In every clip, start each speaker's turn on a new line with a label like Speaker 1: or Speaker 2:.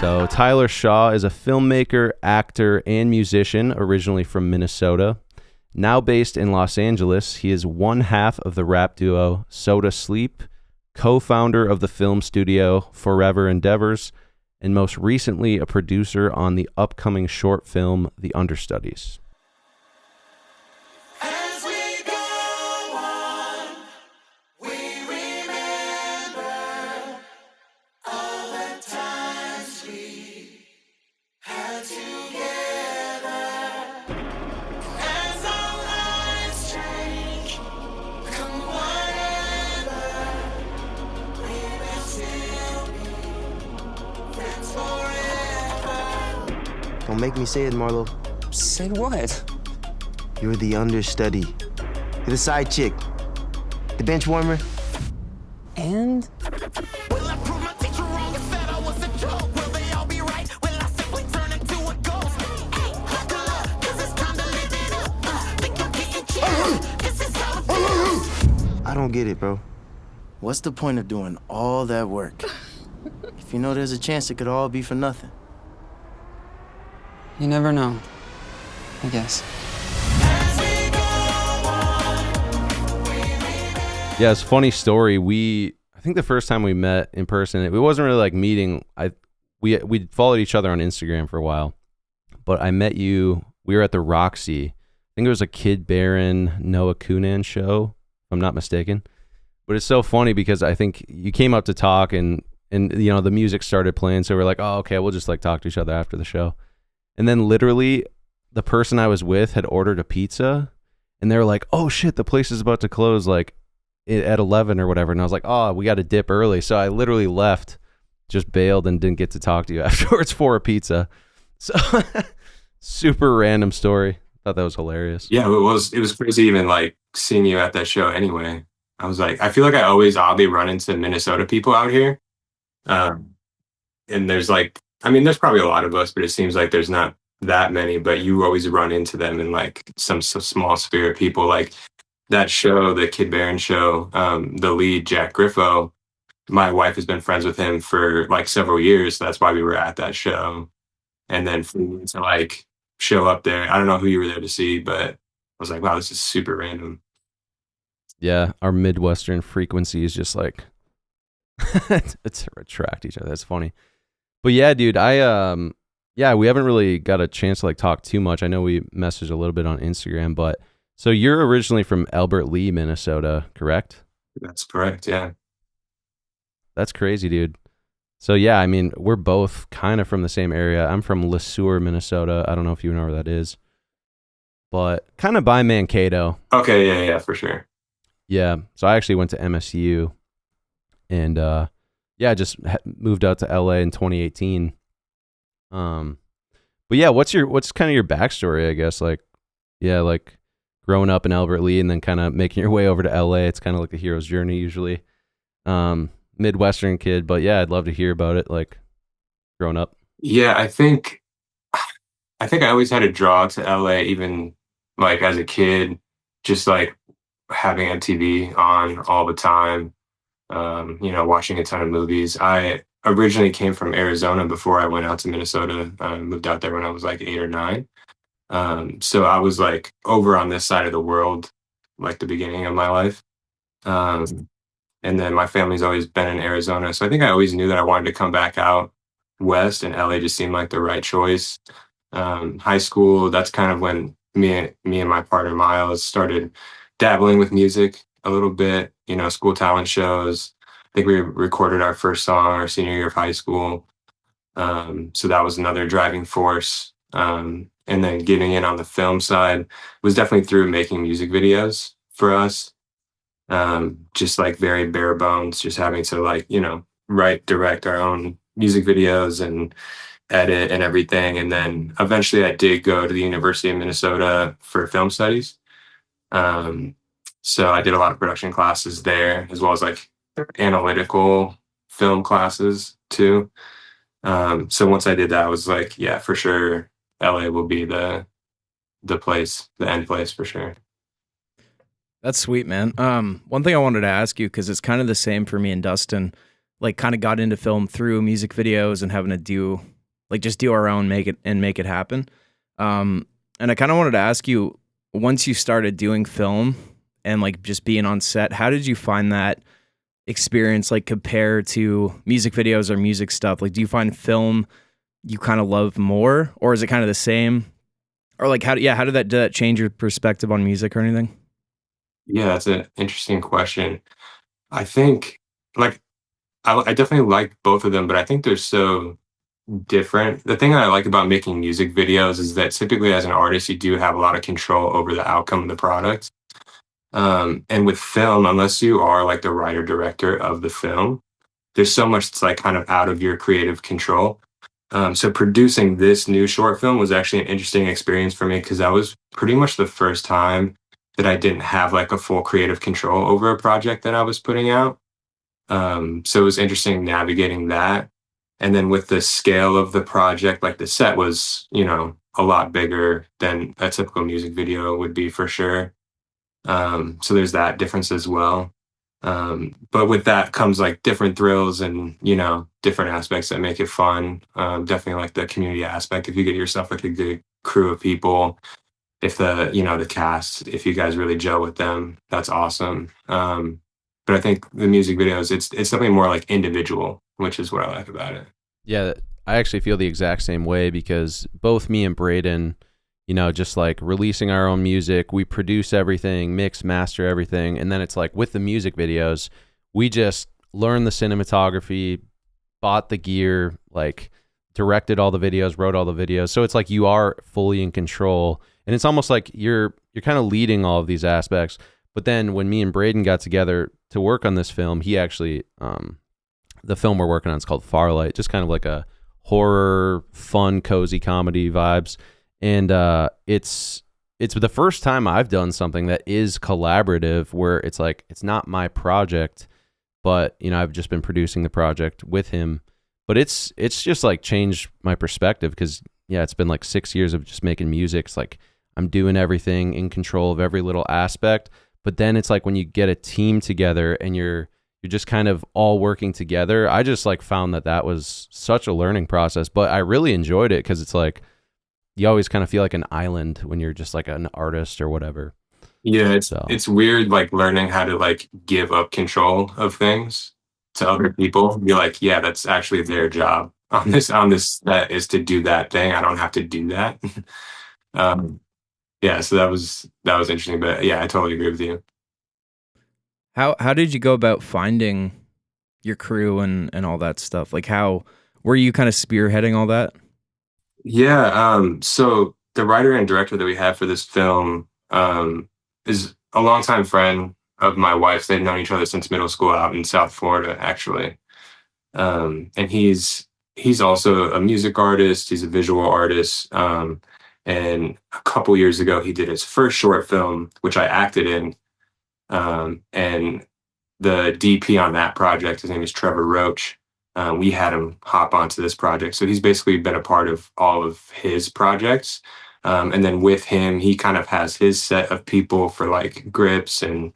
Speaker 1: So Tyler Shaw is a filmmaker, actor, and musician originally from Minnesota. Now based in Los Angeles, he is one half of the rap duo Soda Sleep, co-founder of the film studio Forever Endeavors, and most recently a producer on the upcoming short film The Understudies.
Speaker 2: Don't make me say it, Marlo.
Speaker 3: Say what?
Speaker 2: You're the understudy. You're the side chick. The bench warmer.
Speaker 3: And?
Speaker 2: I don't get it, bro. What's the point of doing all that work if you know there's a chance it could all be for nothing?
Speaker 3: You never know, I guess.
Speaker 1: Yeah, it's a funny story. I think the first time we met in person, it wasn't really like meeting. We followed each other on Instagram for a while, but I met you. We were at the Roxy. I think it was a Kid Baron, Noah Kunan show, if I'm not mistaken. But it's so funny because I think you came up to talk and you know the music started playing, so we're like, oh, okay, we'll just like talk to each other after the show. And then literally the person I was with had ordered a pizza and they were like, oh shit, the place is about to close like at 11 or whatever. And I was like, oh, we got to dip early. So I literally left, just bailed and didn't get to talk to you afterwards for a pizza. So super random story. Thought that was hilarious.
Speaker 4: Yeah, it was crazy even like seeing you at that show anyway. I was like, I feel like I always oddly run into Minnesota people out here. And there's like, I mean, there's probably a lot of us, but it seems like there's not that many, but you always run into them in like some small sphere of people. Like that show, the Kid Baron show, the lead, Jack Griffo, my wife has been friends with him for like several years. So that's why we were at that show. And then for me to like show up there, I don't know who you were there to see, but I was like, wow, this is super random.
Speaker 1: Yeah, our Midwestern frequency is just like to attract each other. That's funny. But yeah, dude, we haven't really got a chance to like talk too much. I know we messaged a little bit on Instagram, but so you're originally from Albert Lee, Minnesota, correct?
Speaker 4: That's correct. Yeah.
Speaker 1: That's crazy, dude. So yeah, I mean, we're both kind of from the same area. I'm from Le Sueur, Minnesota. I don't know if you know where that is, but kind of by Mankato.
Speaker 4: Okay. Yeah, for sure.
Speaker 1: Yeah. So I actually went to MSU and, yeah, just moved out to LA in 2018. But yeah, what's kind of your backstory, I guess? Like, yeah, like growing up in Albert Lee and then kind of making your way over to LA. It's kind of like the hero's journey usually. Midwestern kid, but yeah, I'd love to hear about it, like growing up.
Speaker 4: Yeah, I think I always had a draw to LA, even like as a kid, just like having MTV on all the time. Watching a ton of movies. I originally came from Arizona before I went out to Minnesota. I moved out there when I was like 8 or 9. So I was like over on this side of the world, like the beginning of my life. And then my family's always been in Arizona. So I think I always knew that I wanted to come back out west, and LA just seemed like the right choice. High school, that's kind of when me and my partner Miles started dabbling with music a little bit, school talent shows. I think we recorded our first song our senior year of high school. So that was another driving force. And then getting in on the film side was definitely through making music videos for us. Just like very bare bones, just having to like, write, direct our own music videos and edit and everything. And then eventually I did go to the University of Minnesota for film studies. So I did a lot of production classes there, as well as like analytical film classes too. So once I did that, I was like, yeah, for sure, LA will be the place, the end place for sure.
Speaker 5: That's sweet, man. One thing I wanted to ask you, because it's kind of the same for me and Dustin. like kind of got into film through music videos and having to do like just do our own, make it happen. And I kind of wanted to ask you, once you started doing film and like just being on set, how did you find that experience like compare to music videos or music stuff? Like, do you find film you kind of love more, or is it kind of the same? Or like, how did that change your perspective on music or anything?
Speaker 4: Yeah, that's an interesting question. I think like I definitely like both of them, but I think they're so different. The thing that I like about making music videos is that typically as an artist, you do have a lot of control over the outcome of the product. And with film, unless you are like the writer director of the film, there's so much that's like kind of out of your creative control. So producing this new short film was actually an interesting experience for me because that was pretty much the first time that I didn't have like a full creative control over a project that I was putting out. So it was interesting navigating that. And then with the scale of the project, like the set was, a lot bigger than a typical music video would be for sure. So there's that difference as well. But with that comes like different thrills and, different aspects that make it fun. Definitely like the community aspect. If you get yourself like a good crew of people, if the cast, if you guys really gel with them, that's awesome. But I think the music videos, it's something more like individual, which is what I like about it.
Speaker 1: Yeah, I actually feel the exact same way because both me and Braden, just like releasing our own music, we produce everything, mix, master everything. And then it's like with the music videos, we just learned the cinematography, bought the gear, like directed all the videos, wrote all the videos. So it's like you are fully in control. And it's almost like you're kind of leading all of these aspects. But then when me and Braden got together to work on this film, he actually, the film we're working on is called Farlight, just kind of like a horror, fun, cozy comedy vibes. And it's the first time I've done something that is collaborative, where it's like it's not my project, but I've just been producing the project with him. But it's just like changed my perspective because it's been like 6 years of just making music. It's like I'm doing everything, in control of every little aspect. But then it's like when you get a team together and you're just kind of all working together. I just like found that was such a learning process, but I really enjoyed it because it's like you always kind of feel like an island when you're just like an artist or whatever.
Speaker 4: Yeah, it's weird like learning how to like give up control of things to other people. You're like, yeah, that's actually their job on this that is to do that thing. I don't have to do that. um, yeah, so that was interesting. But yeah, I totally agree with you.
Speaker 5: How did you go about finding your crew and all that stuff? Like, how were you kind of spearheading all that?
Speaker 4: Yeah, so the writer and director that we have for this film is a longtime friend of my wife's. They've known each other since middle school out in South Florida, actually. And he's also a music artist. He's a visual artist. And a couple years ago, he did his first short film, which I acted in. And the DP on that project, his name is Trevor Roach. We had him hop onto this project. So he's basically been a part of all of his projects. And then with him, he kind of has his set of people for like grips and,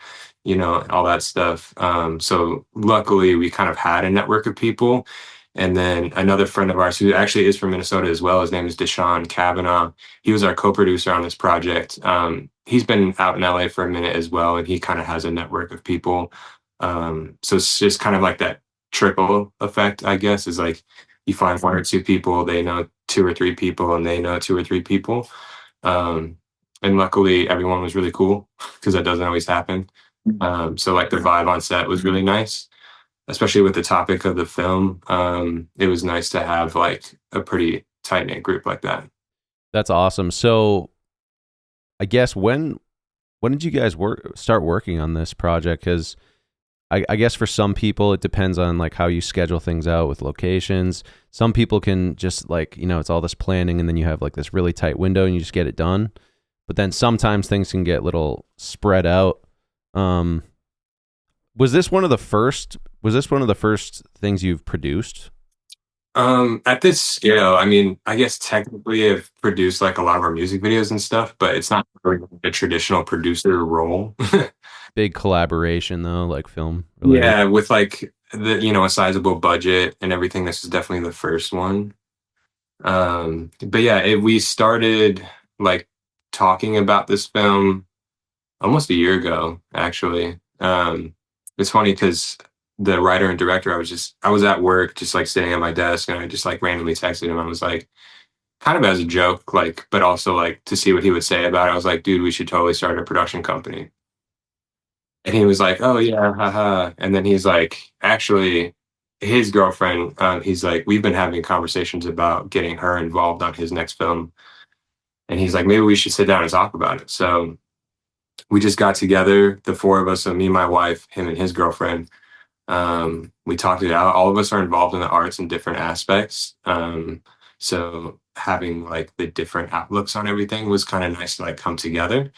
Speaker 4: all that stuff. So luckily, we kind of had a network of people. And then another friend of ours who actually is from Minnesota as well, his name is Deshaun Kavanaugh. He was our co-producer on this project. He's been out in LA for a minute as well, and he kind of has a network of people. So it's just kind of like that trickle effect, I guess, is like you find one or two people, they know two or three people, and they know two or three people. And luckily, everyone was really cool because that doesn't always happen. So like the vibe on set was really nice, especially with the topic of the film. It was nice to have like a pretty tight knit group like that.
Speaker 1: That's awesome. So I guess when did you guys start working on this project? Because I guess for some people it depends on like how you schedule things out with locations. Some people can just like, it's all this planning and then you have like this really tight window and you just get it done. But then sometimes things can get a little spread out. Was this one of the first things you've produced?
Speaker 4: At this scale, I mean, I guess technically I've produced like a lot of our music videos and stuff, but it's not really a traditional producer role.
Speaker 1: Big collaboration though, like film related.
Speaker 4: Yeah, with like a sizable budget and everything. This is definitely the first one. But yeah, we started like talking about this film almost a year ago, actually. It's funny because the writer and director, I was at work, just like sitting at my desk, and I just like randomly texted him. I was like, kind of as a joke, like, but also like to see what he would say about it. I was like, dude, we should totally start a production company. And he was like, oh yeah, haha. And then he's like, actually, his girlfriend, he's like, we've been having conversations about getting her involved on his next film. And he's like, maybe we should sit down and talk about it. So we just got together, the four of us, so me, my wife, him, and his girlfriend. We talked it out. All of us are involved in the arts in different aspects. So having like the different outlooks on everything was kind of nice to like come together.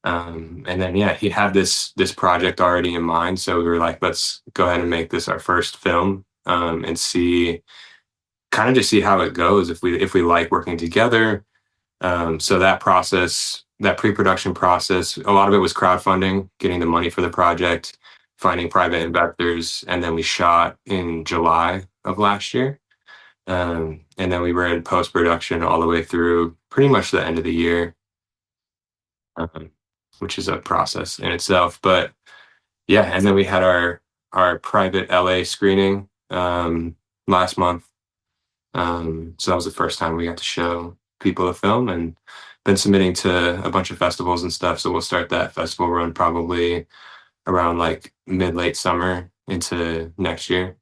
Speaker 4: And then yeah, he had this project already in mind. So we were like, let's go ahead and make this our first film, and see kind of just see how it goes if we like working together. So that process, that pre-production process, a lot of it was crowdfunding, getting the money for the project, finding private investors, and then we shot in July of last year. And then we were in post-production all the way through pretty much the end of the year, um, which is a process in itself. But yeah, and then we had our private LA screening last month. So that was the first time we got to show people the film, and been submitting to a bunch of festivals and stuff. So we'll start that festival run probably around like late summer into next year.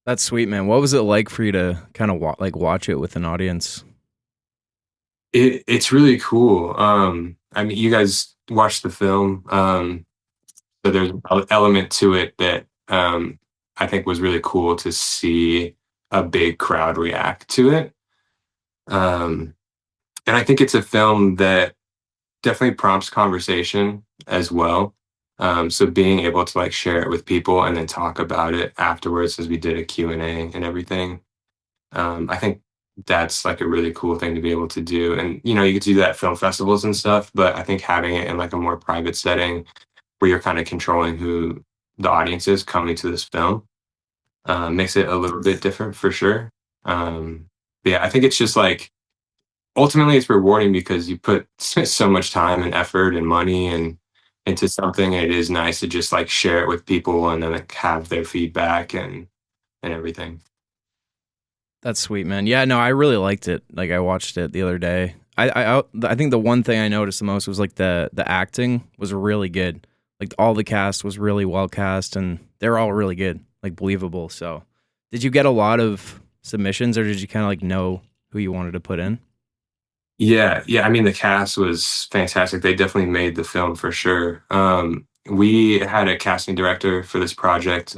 Speaker 5: That's sweet, man. What was it like for you to kind of watch it with an audience?
Speaker 4: It's really cool. I mean, you guys watched the film, so there's an element to it that I think was really cool to see a big crowd react to it. Um, and I think it's a film that definitely prompts conversation as well. So being able to like share it with people and then talk about it afterwards, as we did a Q&A and everything. I think that's like a really cool thing to be able to do. And, you get to do that at film festivals and stuff, but I think having it in like a more private setting where you're kind of controlling who the audience is coming to this film, makes it a little bit different for sure. But yeah, I think it's just like, ultimately it's rewarding because you put so much time and effort and money and into something, and it is nice to just like share it with people and then like have their feedback and everything.
Speaker 5: That's sweet, man. Yeah, no, I really liked it. Like I watched it the other day. I think the one thing I noticed the most was like the acting was really good. Like all the cast was really well cast, and they're all really good, like believable. So, did you get a lot of submissions, or did you kind of like know who you wanted to put in?
Speaker 4: Yeah, yeah. I mean, the cast was fantastic. They definitely made the film for sure. We had a casting director for this project.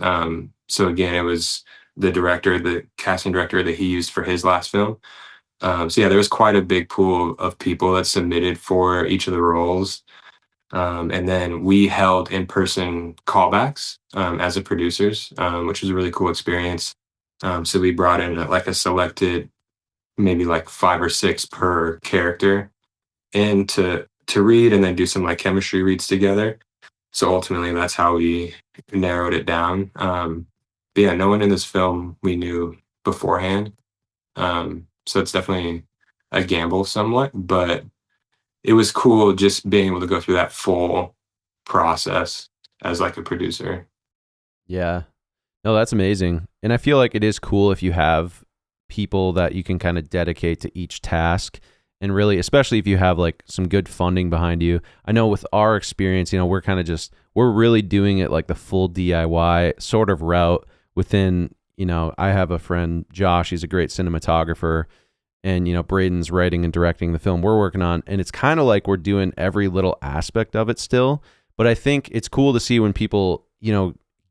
Speaker 4: So again, it was the casting director that he used for his last film. So yeah, there was quite a big pool of people that submitted for each of the roles. And then we held in-person callbacks as a producers, which was a really cool experience. So we brought in like a selected, maybe like 5 or 6 per character in to read, and then do some like chemistry reads together. So ultimately, that's how we narrowed it down. But yeah, no one in this film we knew beforehand. So it's definitely a gamble somewhat, but it was cool just being able to go through that full process as like a producer.
Speaker 1: Yeah. No, that's amazing. And I feel like it is cool if you have people that you can kind of dedicate to each task, and really, especially if you have like some good funding behind you. I know with our experience, we're really doing it like the full DIY sort of route within, I have a friend, Josh, he's a great cinematographer, and, Braden's writing and directing the film we're working on. And it's kind of like we're doing every little aspect of it still. But I think it's cool to see when people,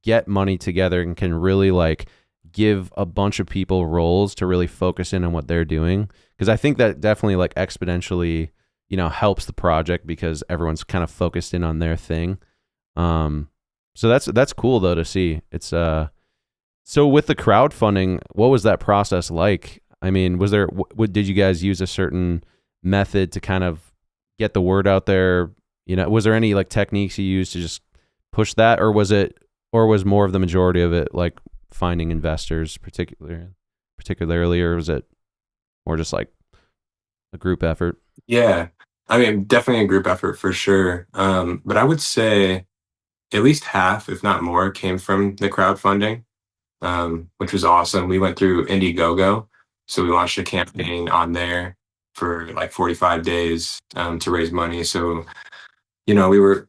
Speaker 1: get money together and can really like give a bunch of people roles to really focus in on what they're doing. Because I think that definitely like exponentially, helps the project because everyone's kind of focused in on their thing. So that's cool though to see. It's so with the crowdfunding, what was that process like? I mean, did you guys use a certain method to kind of get the word out there? Was there any like techniques you used to just push that, or or was more of the majority of it like finding investors particularly, or was it more just like a group effort?
Speaker 4: Yeah, I mean, definitely a group effort for sure. But I would say at least half, if not more, came from the crowdfunding, which was awesome. We went through Indiegogo, so we launched a campaign on there for like 45 days to raise money. So we were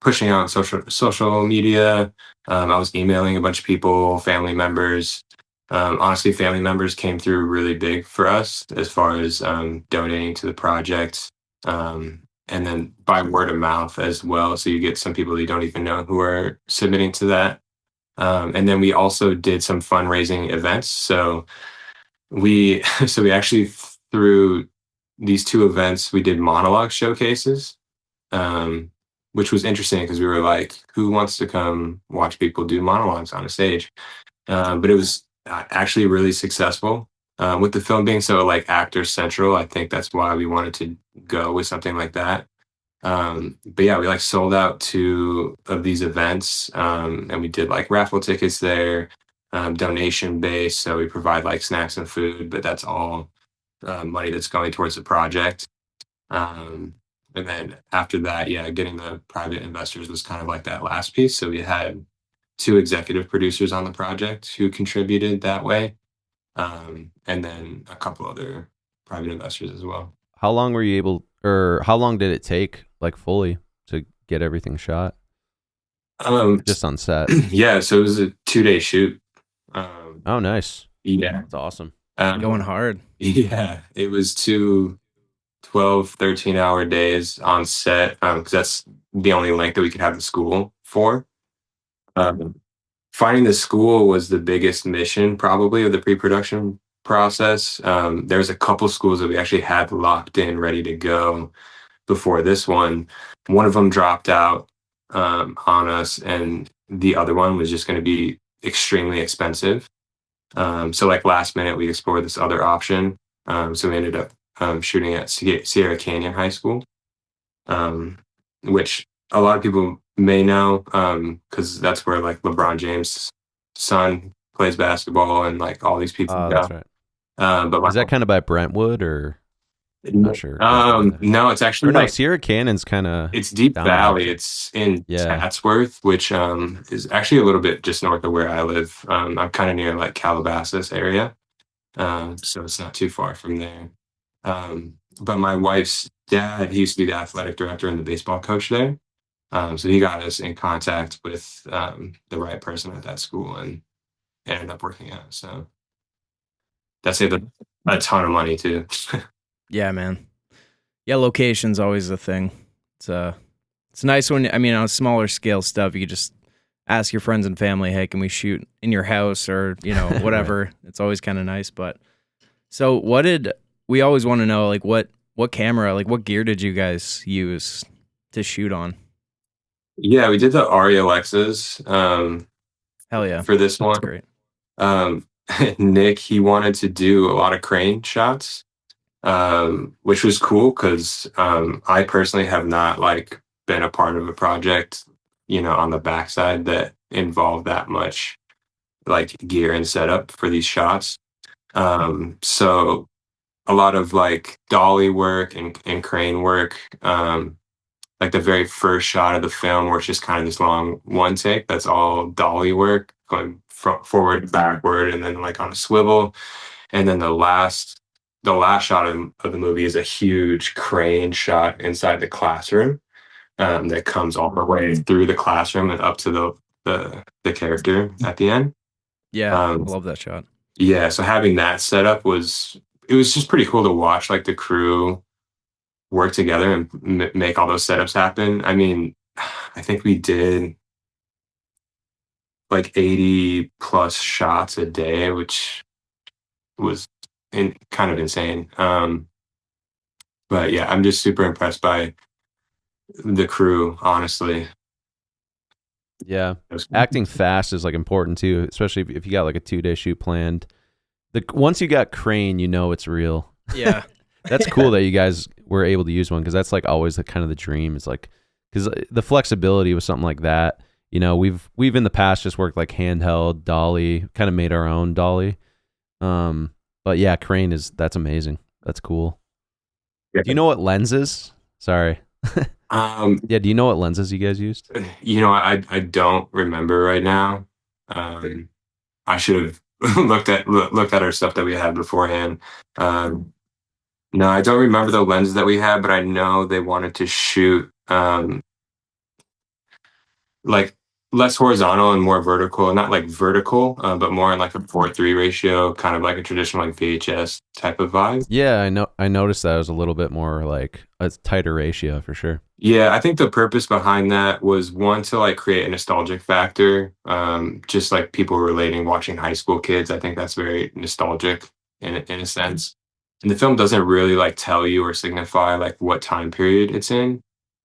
Speaker 4: pushing out social media. I was emailing a bunch of people, family members. Honestly, family members came through really big for us as far as donating to the project. And then by word of mouth as well. So you get some people you don't even know who are submitting to that. And then we also did some fundraising events. So we so we actually through these two events we did monologue showcases, um, which was interesting because we were like, who wants to come watch people do monologues on a stage? But it was actually really successful. With the film being so like actor central, I think that's why we wanted to go with something like that. But yeah, we like sold out two of these events, and we did like raffle tickets there, donation based. So we provide like snacks and food, but that's all money that's going towards the project. Um, and then after that, yeah, getting the private investors was kind of like that last piece. So we had two executive producers on the project who contributed that way, and then a couple other private investors as well.
Speaker 1: How long were you able, or how long did it take, like fully, to get everything shot? Just on set.
Speaker 4: Yeah, so it was a 2-day shoot.
Speaker 1: Oh, nice.
Speaker 4: Yeah,
Speaker 1: That's awesome.
Speaker 5: Going hard.
Speaker 4: Yeah, it was 12, 13-hour days on set, because that's the only length that we could have the school for. Finding the school was the biggest mission probably of the pre-production process. There's a couple schools that we actually had locked in, ready to go before this one. One of them dropped out on us, and the other one was just going to be extremely expensive. So like last minute, we explored this other option. So we ended up shooting at Sierra Canyon High School, which a lot of people may know because that's where like LeBron James' son plays basketball, and like all these people go.
Speaker 1: That's right.
Speaker 4: But
Speaker 1: Is that kind of by Brentwood, or I'm not sure?
Speaker 4: No, it's actually
Speaker 1: no,
Speaker 4: like
Speaker 1: Sierra Canyon's kind of,
Speaker 4: it's Deep
Speaker 1: down
Speaker 4: Valley.
Speaker 1: there.
Speaker 4: It's in
Speaker 1: Yeah.
Speaker 4: Chatsworth, which is actually a little bit just north of where I live. I'm kind of near like Calabasas area, so it's not too far from there. But my wife's dad, he used to be the athletic director and the baseball coach there. So he got us in contact with the right person at that school, and it ended up working out. So that saved a ton of money too.
Speaker 5: Yeah, man. Yeah, location's always a thing. It's nice when, I mean, on a smaller scale stuff, you could just ask your friends and family, hey, can we shoot in your house, or, whatever. Right. It's always kind of nice. But so we always want to know, like, what camera, like what gear did you guys use to shoot on?
Speaker 4: Yeah, we did the Arri Alexas.
Speaker 5: Hell yeah.
Speaker 4: For this one.
Speaker 5: That's great.
Speaker 4: Nick, he wanted to do a lot of crane shots, which was cool because I personally have not like been a part of a project, on the backside that involved that much like gear and setup for these shots. So a lot of like dolly work and crane work. Like the very first shot of the film where it's just kind of this long one take, that's all dolly work, going forward, backward, and then like on a swivel. And then the last shot of the movie is a huge crane shot inside the classroom, that comes all the way through the classroom and up to the character at the end.
Speaker 5: Yeah, I love that shot.
Speaker 4: Yeah, so having that set up was just pretty cool to watch, like the crew work together and make all those setups happen. I mean, I think we did like 80 plus shots a day, which was kind of insane. But yeah, I'm just super impressed by the crew, honestly.
Speaker 1: Yeah, acting fast is like important too, especially if you got like a 2-day shoot planned. Once you got crane, it's real.
Speaker 5: Yeah.
Speaker 1: That's cool that you guys were able to use one, because that's like always the kind of the dream. It's like, because the flexibility with something like that, we've in the past just worked like handheld dolly, kind of made our own dolly. But yeah, crane that's amazing. That's cool.
Speaker 4: Yeah.
Speaker 1: Do you know what lenses? Sorry. Yeah, do you know what lenses you guys used?
Speaker 4: I don't remember right now. I should have looked at our stuff that we had beforehand. No, I don't remember the lenses that we had, but I know they wanted to shoot like less horizontal and more vertical, not like vertical, but more in like a 4:3 ratio, kind of like a traditional like VHS type of vibe.
Speaker 1: Yeah, I noticed that it was a little bit more like a tighter ratio for sure.
Speaker 4: Yeah, I think the purpose behind that was one to like create a nostalgic factor. Just like people relating watching high school kids. I think that's very nostalgic in a sense. And the film doesn't really like tell you or signify like what time period it's in.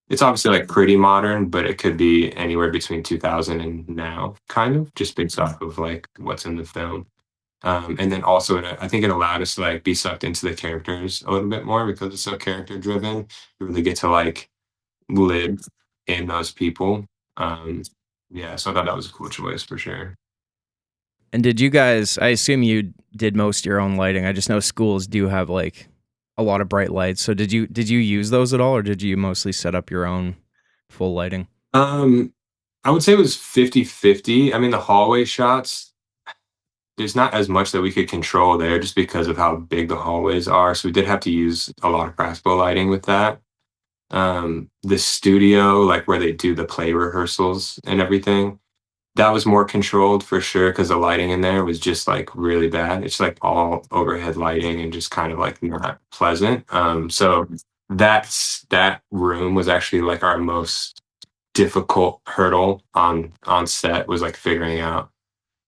Speaker 4: It's obviously like pretty modern, but it could be anywhere between 2000 and now, kind of just based off of like what's in the film. And then also, I think it allowed us to like be sucked into the characters a little bit more because it's so character driven. You really get to like live in those people. Yeah, so I thought that was a cool choice for sure.
Speaker 5: And did you guys, I assume you did most of your own lighting. I just know schools do have like a lot of bright lights. So did you use those at all, or did you mostly set up your own full lighting?
Speaker 4: I would say it was 50-50. I mean, the hallway shots, there's not as much that we could control there just because of how big the hallways are. So we did have to use a lot of practical lighting with that. The studio, like where they do the play rehearsals and everything, that was more controlled for sure because the lighting in there was just like really bad. It's like all overhead lighting and just kind of like not pleasant. So that room was actually like our most difficult hurdle on set, was like figuring out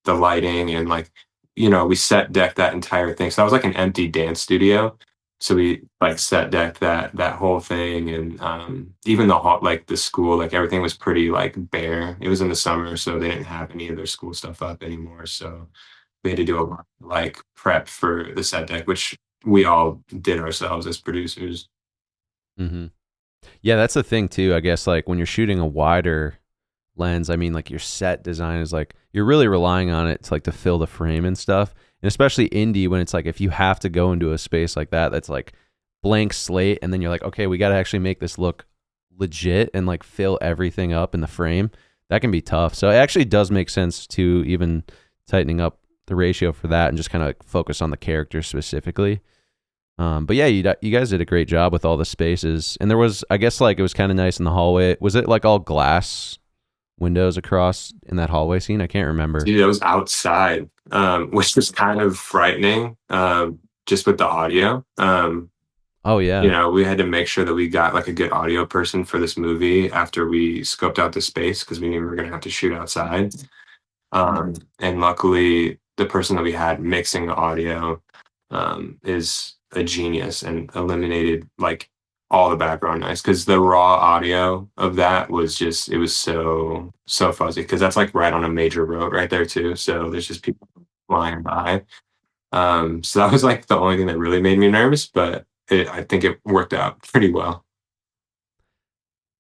Speaker 4: the lighting and like, we set decked that entire thing. So that was like an empty dance studio. So we like set decked that whole thing, and even the hall, like the school, like everything was pretty like bare. It was in the summer, so they didn't have any of their school stuff up anymore. So we had to do a lot of, like prep for the set deck, which we all did ourselves as producers.
Speaker 1: Mm-hmm. Yeah, that's the thing too. I guess like when you're shooting a wider lens, I mean, like your set design is like you're really relying on it to like to fill the frame and stuff. And especially indie, when it's like if you have to go into a space like that that's like blank slate, and then you're like, okay, we got to actually make this look legit and like fill everything up in the frame, that can be tough. So it actually does make sense to even tightening up the ratio for that and just kind of like focus on the character specifically. But yeah, you guys did a great job with all the spaces. And there was, I guess, like it was kind of nice in the hallway. Was it like all glass windows across in that hallway scene? I can't remember.
Speaker 4: Dude, it was outside, which was kind of frightening, just with the audio.
Speaker 1: Oh yeah.
Speaker 4: We had to make sure that we got like a good audio person for this movie after we scoped out the space because we knew we were going to have to shoot outside. And luckily, the person that we had mixing the audio is a genius and eliminated like all the background noise, because the raw audio of that was just, it was so fuzzy because that's like right on a major road right there too. So there's just people flying by. So that was like the only thing that really made me nervous, but I think it worked out pretty well.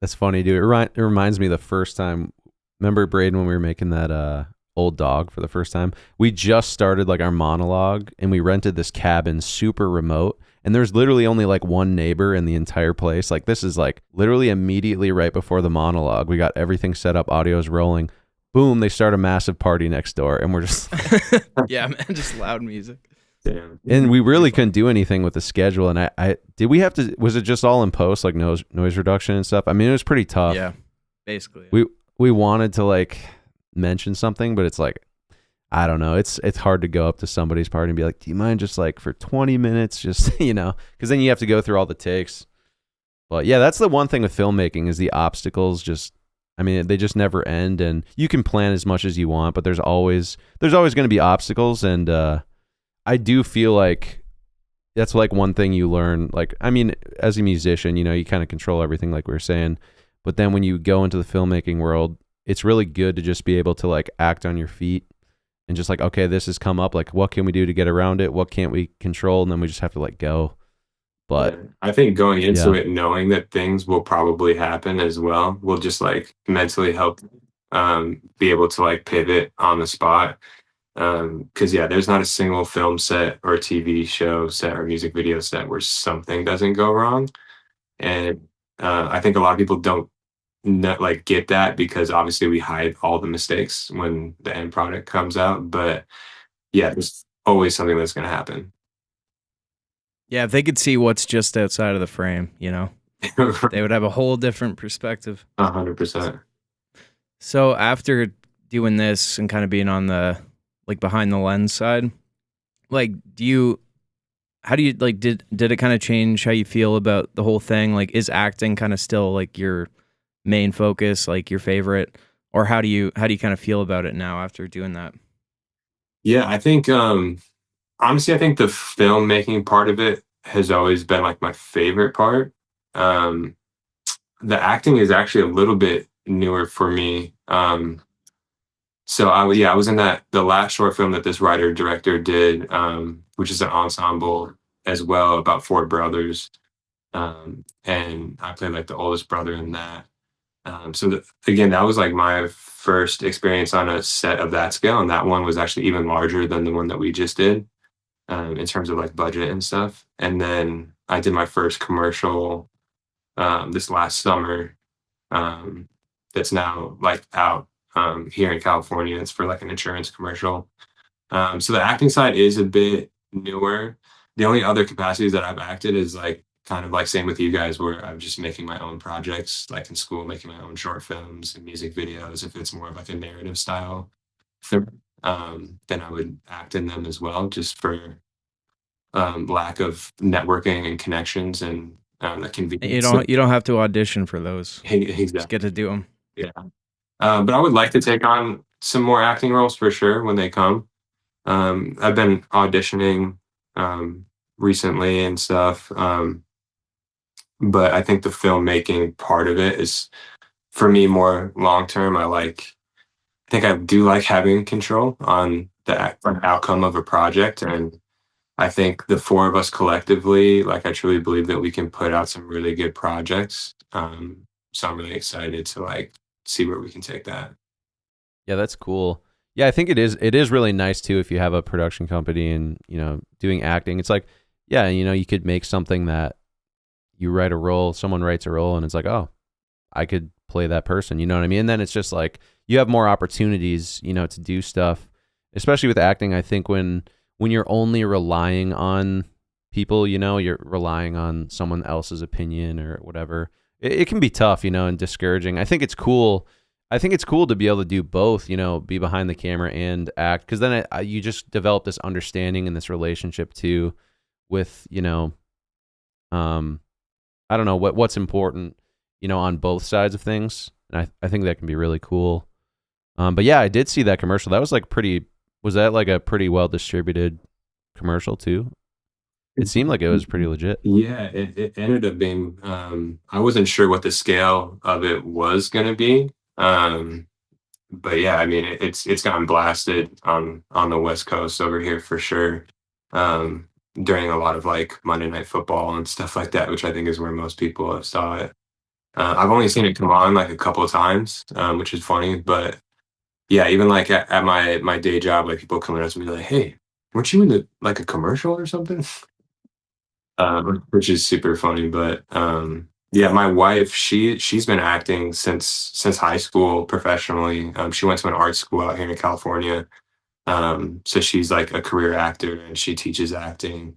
Speaker 1: That's funny, dude. It reminds me of the first time. Remember, Braden, when we were making that old dog for the first time? We just started like our monologue, and we rented this cabin super remote, and there's literally only like one neighbor in the entire place. Like this is like literally immediately right before the monologue. We got everything set up, audio's rolling. Boom, they start a massive party next door, and we're just
Speaker 5: yeah, man, just loud music.
Speaker 4: Damn.
Speaker 1: And we really couldn't do anything with the schedule. And I did we have to, was it just all in post, like noise reduction and stuff? I mean, it was pretty tough.
Speaker 5: Yeah, basically. Yeah.
Speaker 1: We wanted to like mention something, but it's like, I don't know. It's hard to go up to somebody's party and be like, do you mind just like for 20 minutes, just, because then you have to go through all the takes. But yeah, that's the one thing with filmmaking is the obstacles just, I mean, they just never end, and you can plan as much as you want, but there's always going to be obstacles. And I do feel like that's like one thing you learn. Like, I mean, as a musician, you kind of control everything like we were saying, but then when you go into the filmmaking world, it's really good to just be able to like act on your feet and just like, okay, this has come up. Like, what can we do to get around it? What can't we control? And then we just have to let go. But
Speaker 4: I think going into it, knowing that things will probably happen as well, will just like mentally help be able to like pivot on the spot. Because yeah, there's not a single film set or TV show set or music video set where something doesn't go wrong. And I think a lot of people don't not like get that because obviously we hide all the mistakes when the end product comes out. But yeah, there's always something that's going to happen.
Speaker 5: Yeah, if they could see what's just outside of the frame, you know, they would have a whole different perspective.
Speaker 4: 100%.
Speaker 5: So after doing this and kind of being on the like behind the lens side, like how do you like did it kind of change how you feel about the whole thing? Like is acting kind of still like your main focus, like your favorite, or how do you kind of feel about it now after doing that?
Speaker 4: Yeah, I think honestly, I think the filmmaking part of it has always been like my favorite part. Um, the acting is actually a little bit newer for me. So I was in the last short film that this writer director did, which is an ensemble as well about four brothers. And I played like the oldest brother in that. Again, that was like my first experience on a set of that scale, and that one was actually even larger than the one that we just did, in terms of like budget and stuff. And then I did my first commercial this last summer, um, that's now like out here in California. It's for like an insurance commercial. So the acting side is a bit newer. The only other capacities that I've acted is like kind of like same with you guys, where I'm just making my own projects, like in school, making my own short films and music videos. If it's more of like a narrative style film, then I would act in them as well, just for lack of networking and connections and the convenience.
Speaker 5: You don't have to audition for those. Just
Speaker 4: Exactly.
Speaker 5: get to do them.
Speaker 4: Yeah. But I would like to take on some more acting roles for sure when they come. I've been auditioning recently and stuff. But I think the filmmaking part of it is for me more long term. I think I do like having control on the outcome of a project. And I think the four of us collectively, like I truly believe that we can put out some really good projects. So I'm really excited to like see where we can take that.
Speaker 1: Yeah, that's cool. Yeah, I think it is really nice too if you have a production company and, you know, doing acting. It's like, yeah, you know, you could make something that you write a role, someone writes a role and it's like, oh, I could play that person, you know what I mean? And then it's just like you have more opportunities, you know, to do stuff. Especially with acting, I think when you're only relying on people, you know, you're relying on someone else's opinion or whatever. It can be tough, you know, and discouraging. I think it's cool. I think it's cool to be able to do both, you know, be behind the camera and act, because then you just develop this understanding and this relationship too with, you know, I don't know what's important, you know, on both sides of things. And I think that can be really cool. But yeah, I did see that commercial. That was like was that like a pretty well distributed commercial too? It seemed like it was pretty legit.
Speaker 4: Yeah, it ended up being, I wasn't sure what the scale of it was going to be. But yeah, I mean, it's gotten blasted on the West Coast over here for sure. During a lot of like Monday Night Football and stuff like that, which I think is where most people have saw it. I've only seen it come on like a couple of times, which is funny. But yeah, even like at my day job, like people coming up to me like, "Hey, weren't you in like a commercial or something?" Which is super funny. But yeah, my wife, she's been acting since high school professionally. She went to an art school out here in California. So she's like a career actor and she teaches acting.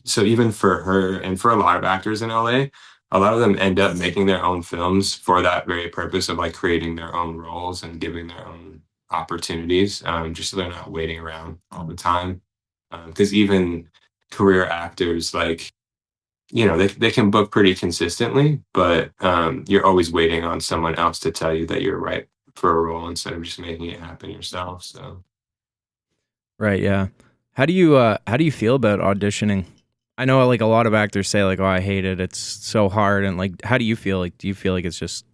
Speaker 4: So even for her and for a lot of actors in LA, a lot of them end up making their own films for that very purpose of like creating their own roles and giving their own opportunities, just so they're not waiting around all the time. Because even career actors, like, you know, they can book pretty consistently, but you're always waiting on someone else to tell you that you're right for a role instead of just making it happen yourself. So
Speaker 5: Right, yeah. How do you feel about auditioning? I know like a lot of actors say like, "Oh, I hate it. It's so hard." And like, how do you feel? Like, do you feel like it's just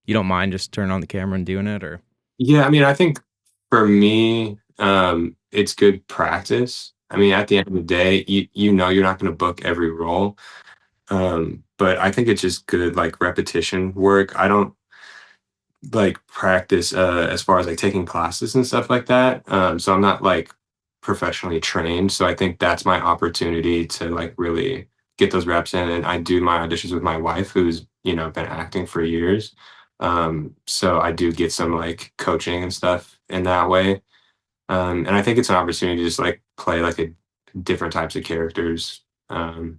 Speaker 5: you don't mind just turning on the camera and doing it, or?
Speaker 4: yeah, I mean, I think for me, it's good practice. I mean, at the end of the day, you know you're not going to book every role, but I think it's just good like repetition work. I don't like practice as far as like taking classes and stuff like that. So I'm not like professionally trained. So I think that's my opportunity to like really get those reps in. And I do my auditions with my wife, who's been acting for years. So I do get some like coaching and stuff in that way. And I think it's an opportunity to just like play like a different types of characters. The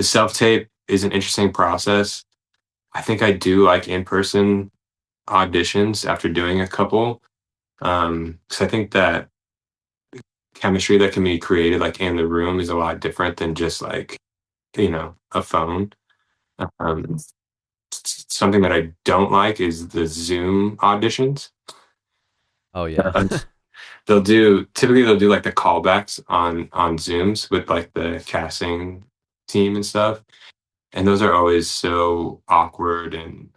Speaker 4: self tape is an interesting process. I think I do like in person auditions after doing a couple. Because I think that chemistry that can be created like in the room is a lot different than just like, a phone. Um, Something that I don't like is the Zoom auditions.
Speaker 1: Oh yeah.
Speaker 4: Typically they'll do like the callbacks on Zooms with like the casting team and stuff. And those are always so awkward and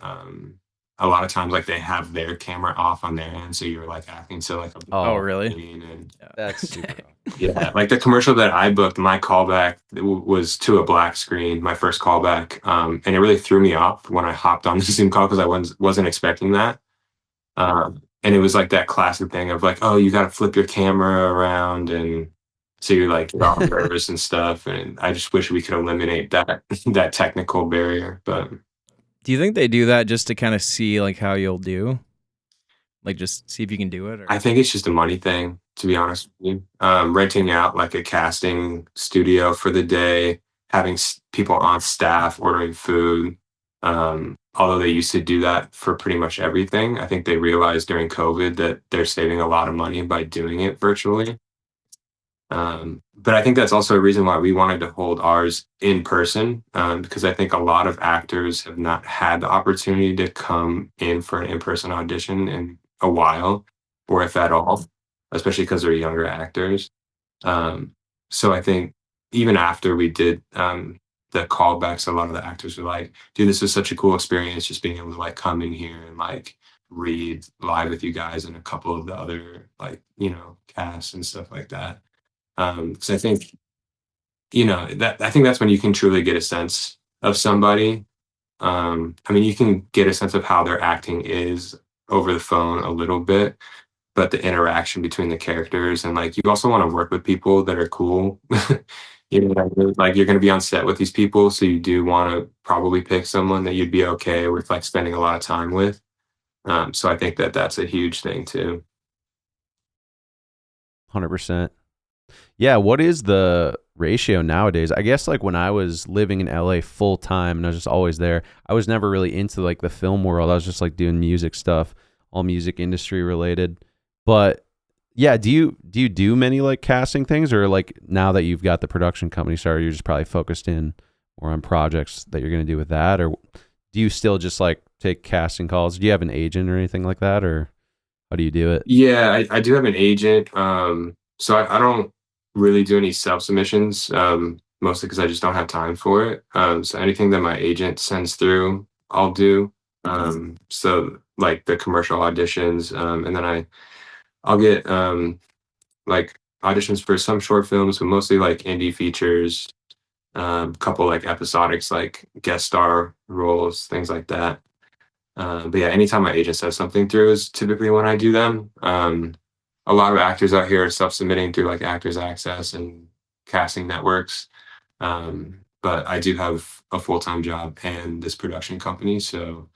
Speaker 4: a lot of times like they have their camera off on their end, so you're like acting to like a
Speaker 5: Oh,
Speaker 1: Oh,
Speaker 5: really?
Speaker 4: screen. And
Speaker 1: that's super awkward.
Speaker 4: yeah, like the commercial that I booked, my callback was to a black screen, my first callback, and it really threw me off when I hopped on the Zoom call because I wasn't expecting that. And it was like that classic thing of like, oh, you got to flip your camera around, and so you're like all nervous and stuff. And I just wish we could eliminate that that technical barrier. But
Speaker 5: Do you think they do that just to kind of see like how you'll do? Like just see if you can do it, or
Speaker 4: I think it's just a money thing, to be honest with you. Renting out like a casting studio for the day, having people on staff ordering food. Although they used to do that for pretty much everything, I think they realized during COVID that they're saving a lot of money by doing it virtually. But I think that's also a reason why we wanted to hold ours in person, because I think a lot of actors have not had the opportunity to come in for an in-person audition in a while, or if at all, especially because they're younger actors. Um, so I think even after we did the callbacks, a lot of the actors were like, dude, this was such a cool experience just being able to like come in here and like read live with you guys and a couple of the other like, casts and stuff like that. So I think, that I think that's when you can truly get a sense of somebody. I mean, you can get a sense of how their acting is over the phone a little bit, but the interaction between the characters and like you also want to work with people that are cool. What I mean? Like you're going to be on set with these people, so you do want to probably pick someone that you'd be okay with like spending a lot of time with. So I think that that's a huge thing too.
Speaker 1: 100%. Yeah, what is the ratio nowadays? I guess like when I was living in LA full time and I was just always there, I was never really into like the film world. I was just like doing music stuff, all music industry related. But yeah, do you do many like casting things, or like now that you've got the production company started, you're just probably focused in more on projects that you're going to do with that, or do you still just like take casting calls? Do you have an agent or anything like that, or how do you do it?
Speaker 4: Yeah, I do have an agent. So I don't really do any self submissions, mostly because I just don't have time for it. So anything that my agent sends through, I'll do. So like the commercial auditions, and then I'll get like auditions for some short films, but mostly like indie features, couple like episodics, like guest star roles, things like that. But yeah, anytime my agent says something through is typically when I do them. A lot of actors out here are self-submitting through like Actors Access and casting networks. But I do have a full-time job and this production company, so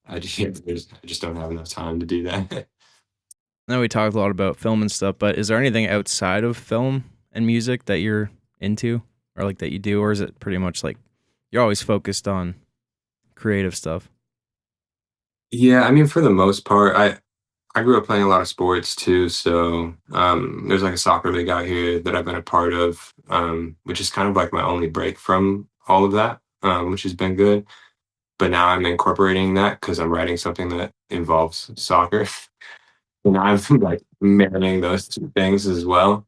Speaker 4: I just don't have enough time to do that.
Speaker 5: I know we talked a lot about film and stuff, but is there anything outside of film and music that you're into or like that you do, or is it pretty much like you're always focused on creative stuff?
Speaker 4: Yeah, I mean, for the most part, I grew up playing a lot of sports too, so there's like a soccer league out here that I've been a part of, which is kind of like my only break from all of that, which has been good. But now I'm incorporating that because I'm writing something that involves soccer, and I'm like marrying those two things as well,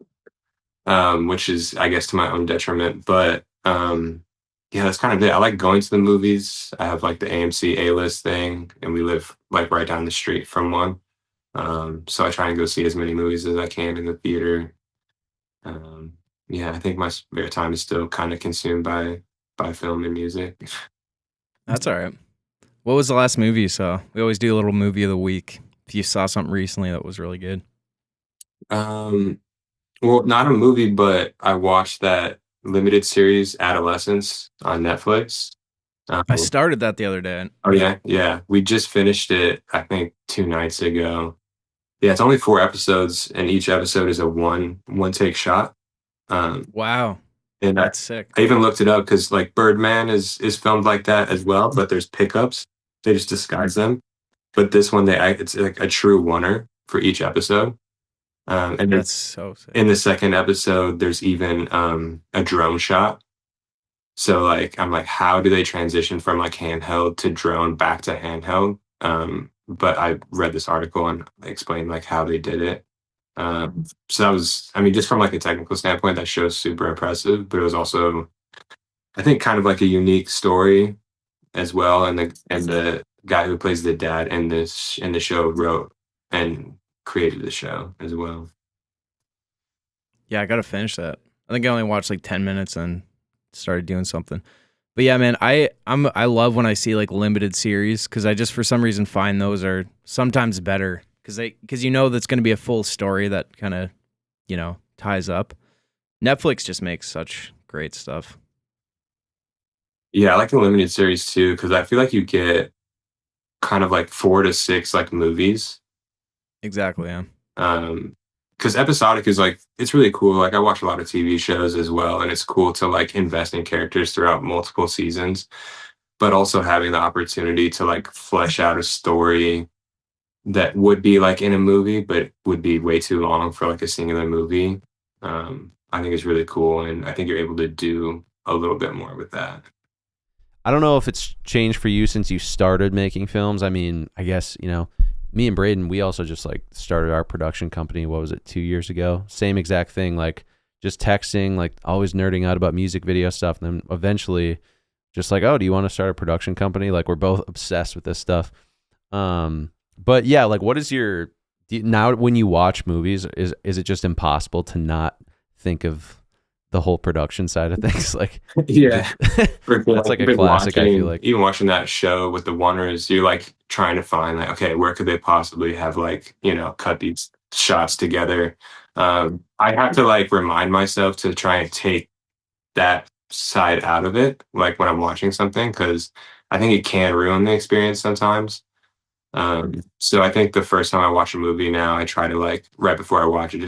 Speaker 4: which is, I guess, to my own detriment. But yeah, that's kind of it. I like going to the movies. I have like the AMC A-list thing, and we live like right down the street from one. So I try and go see as many movies as I can in the theater. Um, yeah, I think my spare time is still kind of consumed by film and music.
Speaker 5: That's all right. What was the last movie you saw? We always do a little movie of the week. If you saw something recently that was really good.
Speaker 4: Um, well, not a movie, but I watched that limited series Adolescence on Netflix.
Speaker 5: I
Speaker 4: Um,
Speaker 5: started that the other day.
Speaker 4: oh yeah, yeah. We just finished it, I think 2 nights ago. Yeah, it's only 4 episodes, and each episode is a one take shot. Um,
Speaker 5: Wow,
Speaker 4: and
Speaker 5: that's sick.
Speaker 4: I even looked it up because like Birdman is filmed like that as well, but there's pickups. They just disguise them. But this one, it's like a true oneer for each episode. And
Speaker 5: That's so sick.
Speaker 4: in the second episode, there's even a drone shot. So like I'm like, how do they transition from like handheld to drone back to handheld? But I read this article and they explained like how they did it. So that was, I mean, just from like a technical standpoint, that show's super impressive. But it was also, I think, kind of like a unique story as well. And the guy who plays the dad in the show wrote and created the show as well.
Speaker 5: Yeah, I gotta finish that. I think I only watched like 10 minutes and started doing something. But yeah, man, I love when I see like limited series because I just for some reason find those are sometimes better because you know that's gonna be a full story that kind of ties up. Netflix just makes such great stuff.
Speaker 4: Yeah, I like the limited series too because I feel like you get kind of like 4 to 6 like movies.
Speaker 5: Exactly. Yeah.
Speaker 4: Because episodic is like it's really cool. Like I watch a lot of TV shows as well, and it's cool to like invest in characters throughout multiple seasons, but also having the opportunity to like flesh out a story that would be like in a movie, but would be way too long for like a singular movie. I think is really cool, and I think you're able to do a little bit more with that.
Speaker 1: I don't know if it's changed for you since you started making films. I mean, I guess, me and Braden, we also just like started our production company. What was it, 2 years ago? Same exact thing, like just texting, like always nerding out about music video stuff. And then eventually just like, oh, do you want to start a production company? Like we're both obsessed with this stuff. But yeah, like what is now when you watch movies, is it just impossible to not think of the whole production side of things? Like,
Speaker 4: Yeah.
Speaker 1: that's like a classic. I feel like
Speaker 4: Even watching that show with the Oneers, you're like trying to find like, okay, where could they possibly have like, cut these shots together? I have to like remind myself to try and take that side out of it, like when I'm watching something, because I think it can ruin the experience sometimes. So I think the first time I watch a movie now, I try to like right before I watch it,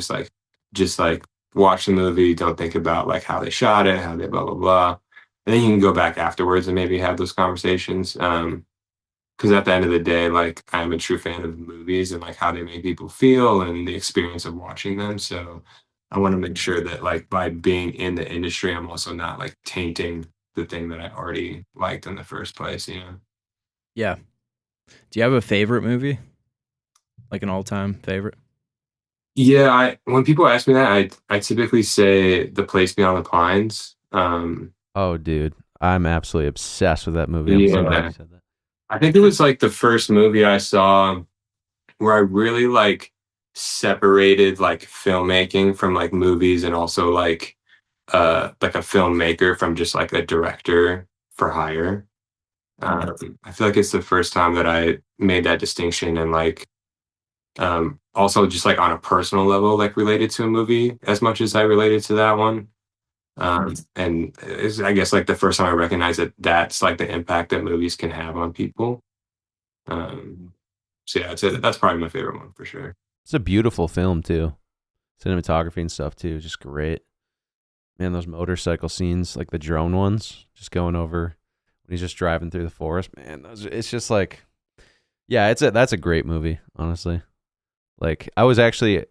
Speaker 4: just like watch the movie, don't think about like how they shot it, how they blah blah blah. And then you can go back afterwards and maybe have those conversations. Because at the end of the day, like I'm a true fan of movies and like how they make people feel and the experience of watching them. So I want to make sure that like by being in the industry, I'm also not like tainting the thing that I already liked in the first place.
Speaker 5: Yeah. Do you have a favorite movie? Like an all-time favorite?
Speaker 4: Yeah, when people ask me that, I typically say The Place Beyond the Pines.
Speaker 1: oh, dude, I'm absolutely obsessed with that movie. I'm so glad
Speaker 4: Yeah,
Speaker 1: you said that.
Speaker 4: I think it was like the first movie I saw where I really like separated like filmmaking from like movies and also like a filmmaker from just like a director for hire. I feel like it's the first time that I made that distinction and like also just like on a personal level, like related to a movie as much as I related to that one. And it's, I guess like the first time I recognized that that's like the impact that movies can have on people. So yeah, I'd say that's probably my favorite one for sure.
Speaker 1: It's a beautiful film too. Cinematography and stuff too, just great. Man, those motorcycle scenes, like the drone ones, just going over when he's just driving through the forest. Man, it's just like, yeah, that's a great movie, honestly. Like I was actually,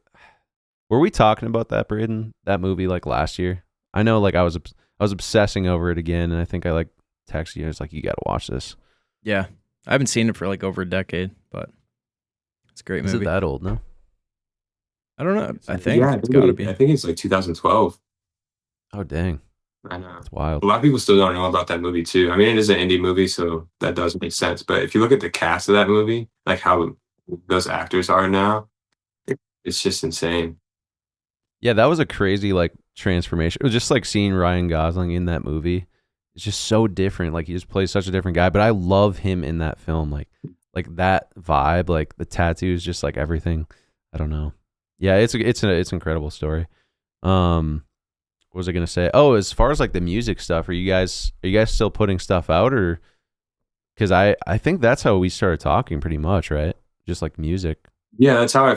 Speaker 1: were we talking about that, Braden? That movie like last year? I know, like I was obsessing over it again, and I think I like texted you. It's like, you got to watch this.
Speaker 5: Yeah. I haven't seen it for like over a decade, but it's a great
Speaker 1: Is
Speaker 5: movie.
Speaker 1: it that old? No.
Speaker 5: I don't know. I think
Speaker 4: Yeah,
Speaker 5: it's got to be.
Speaker 4: I think it's like 2012.
Speaker 1: Oh dang,
Speaker 4: I know.
Speaker 1: that's wild.
Speaker 4: A lot of people still don't know about that movie too. I mean, it is an indie movie, so that does make sense. But if you look at the cast of that movie, like how those actors are now, it's just insane.
Speaker 1: Yeah, that was a crazy like transformation. It was just like seeing Ryan Gosling in that movie. it's just so different. Like he just plays such a different guy, but I love him in that film. Like that vibe, like the tattoos, just like everything. I don't know. Yeah, it's an incredible story. What was I gonna say? Oh, as far as like the music stuff, are you guys still putting stuff out, or because I think that's how we started talking pretty much, right? Just like music.
Speaker 4: Yeah, that's how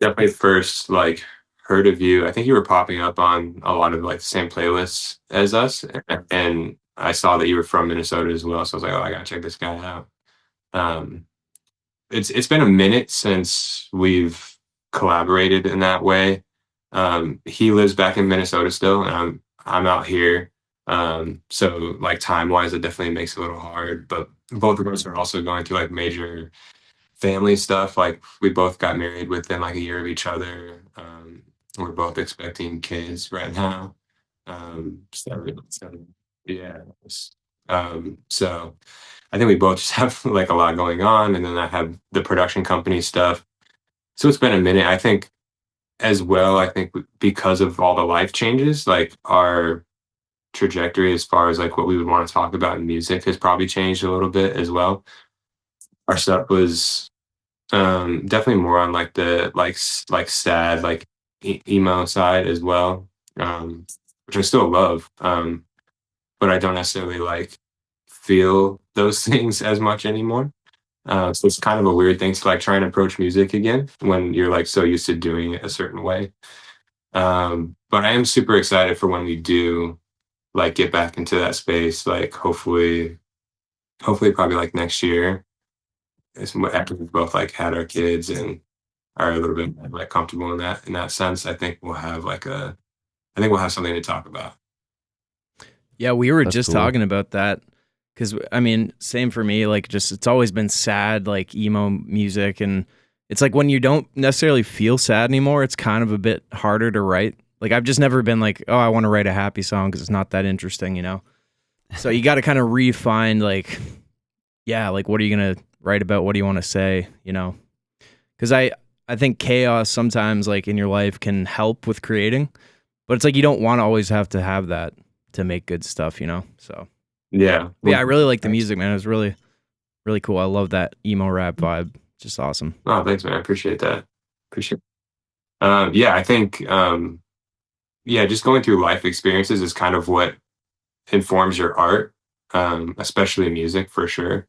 Speaker 4: definitely first like heard of you. I think you were popping up on a lot of like the same playlists as us, and I saw that you were from Minnesota as well. So I was like, oh, I gotta check this guy out. Um, it's been a minute since we've collaborated in that way. He lives back in Minnesota still, and I'm out here. So like time wise, it definitely makes it a little hard. But both of us are also going through like major family stuff. Like we both got married within like a year of each other. We're both expecting kids right now. So yeah. So I think we both just have like a lot going on, and then I have the production company stuff. So it's been a minute. I think as well. I think because of all the life changes, like our trajectory as far as like what we would want to talk about in music has probably changed a little bit as well. Our stuff was definitely more on like the like sad like emo side as well, which I still love, but I don't necessarily like feel those things as much anymore. So it's kind of a weird thing to like try and approach music again when you're like so used to doing it a certain way. But I am super excited for when we do like get back into that space. Like hopefully probably like next year. After we've both like had our kids and are a little bit like comfortable in that sense. I think we'll have something to talk about.
Speaker 5: Yeah, we were
Speaker 1: That's
Speaker 5: just
Speaker 1: cool.
Speaker 5: talking about that because I mean, same for me. Like, just it's always been sad, like emo music, and it's like when you don't necessarily feel sad anymore, it's kind of a bit harder to write. Like, I've just never been like, oh, I want to write a happy song because it's not that interesting, you know. So you got to kind of refine, like, yeah, like what are you gonna write about? What do you want to say, you know? Because I think chaos sometimes, like in your life, can help with creating, but it's like you don't want to always have to have that to make good stuff, you know. So.
Speaker 4: Yeah.
Speaker 5: But yeah, I really like the music, man. It was really, really cool. I love that emo rap vibe. Just awesome.
Speaker 4: Oh, thanks, man. I appreciate that. Appreciate. Yeah, I think yeah, just going through life experiences is kind of what informs your art, especially music for sure.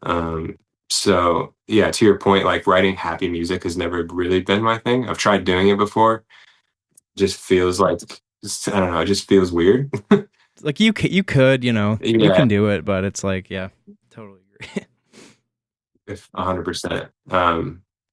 Speaker 4: Um, so yeah, to your point, like writing happy music has never really been my thing. I've tried doing it before. Just feels like I don't know. It just feels weird.
Speaker 5: Like you could, you know, you
Speaker 4: Yeah,
Speaker 5: can do it, but it's like, yeah, totally agree.
Speaker 4: if 100%.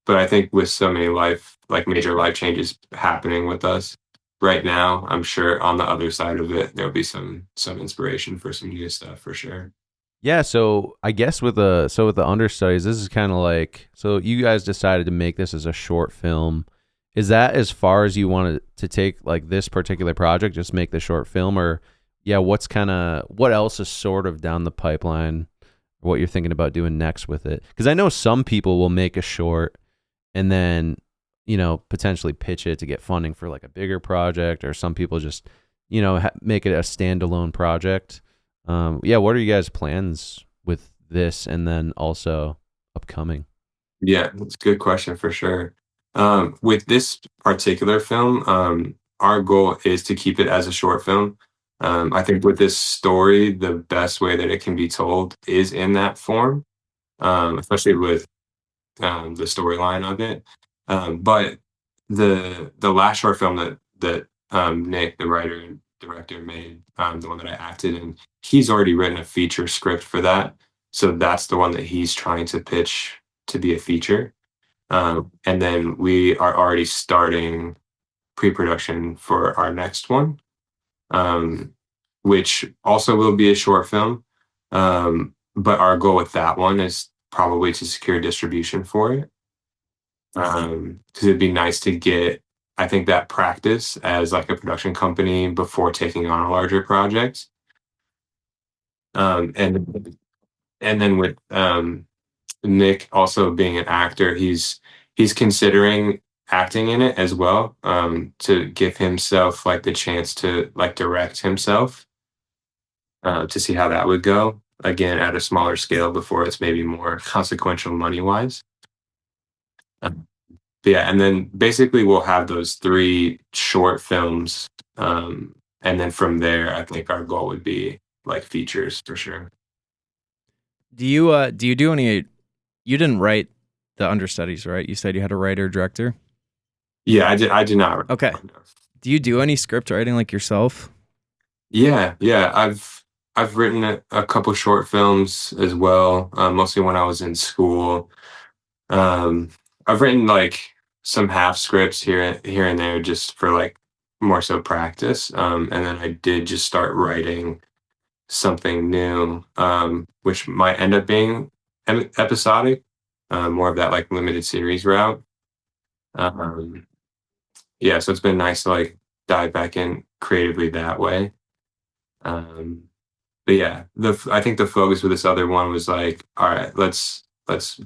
Speaker 4: But I think with so many like major life changes happening with us right now, I'm sure on the other side of it, there'll be some inspiration for some new stuff for sure.
Speaker 1: Yeah, so I guess with the understudies, this is kind of like, so you guys decided to make this as a short film. Is that as far as you wanted to take like this particular project, just make the short film, or yeah, what else is sort of down the pipeline, what you're thinking about doing next with it? Because I know some people will make a short and then, potentially pitch it to get funding for like a bigger project, or some people just, make it a standalone project. Yeah, what are you guys' plans with this and then also upcoming?
Speaker 4: Yeah, that's a good question for sure. With this particular film, our goal is to keep it as a short film. I think with this story, the best way that it can be told is in that form, especially with the storyline of it. But the last short film that Nick, the writer and director, made, the one that I acted in, he's already written a feature script for that. So that's the one that he's trying to pitch to be a feature. And then we are already starting pre-production for our next one, um, which also will be a short film. But our goal with that one is probably to secure distribution for it. Because it'd be nice to get, I think, that practice as like a production company before taking on a larger project. And then with Nick also being an actor, he's considering acting in it as well, to give himself like the chance to like direct himself. to see how that would go. Again, at a smaller scale before it's maybe more consequential money wise. Yeah, and then basically we'll have those three short films, and then from there, I think our goal would be like features for sure.
Speaker 5: Do you do any? You didn't write the understudies, right? You said you had a writer director.
Speaker 4: Yeah, I did. I did not.
Speaker 5: Okay. Do you do any script writing like yourself?
Speaker 4: Yeah, yeah. I've written a couple short films as well, mostly when I was in school. Um, I've written like some half scripts here and there just for like more so practice. And then I did just start writing something new, which might end up being episodic, more of that like limited series route. Um, yeah, so it's been nice to like dive back in creatively that way. Um, but yeah, I think the focus with this other one was like, all right, let's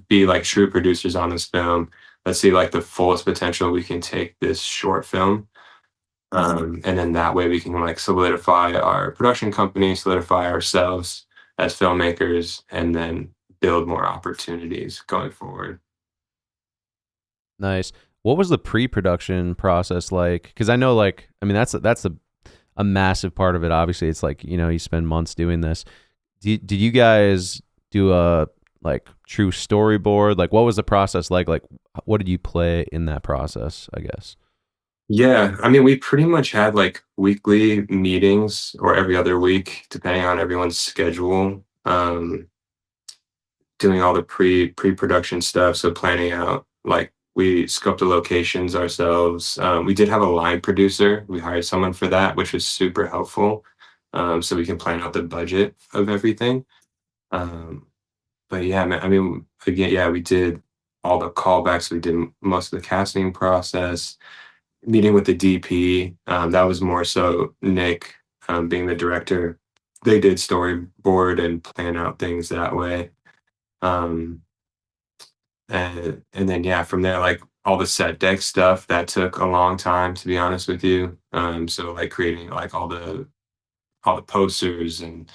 Speaker 4: be like true producers on this film. Let's see like the fullest potential we can take this short film. And then that way we can like solidify our production company, solidify ourselves as filmmakers, and then build more opportunities going forward.
Speaker 1: Nice. What was the pre-production process like? Because I know, like, I mean, that's a massive part of it. Obviously, it's like, you spend months doing this. Did you guys do a like true storyboard? Like, what was the process like? Like, what did you play in that process, I guess?
Speaker 4: Yeah, I mean, we pretty much had like weekly meetings or every other week, depending on everyone's schedule. Doing all the pre-production stuff, so planning out like we scoped the locations ourselves. We did have a line producer. We hired someone for that, which was super helpful. So we can plan out the budget of everything. Um, but yeah, man, I mean, again, yeah, we did all the callbacks. We did most of the casting process, meeting with the DP. That was more so Nick, being the director. They did storyboard and plan out things that way. Um, and then yeah, from there, like all the set deck stuff that took a long time, to be honest with you. So like creating like all the posters and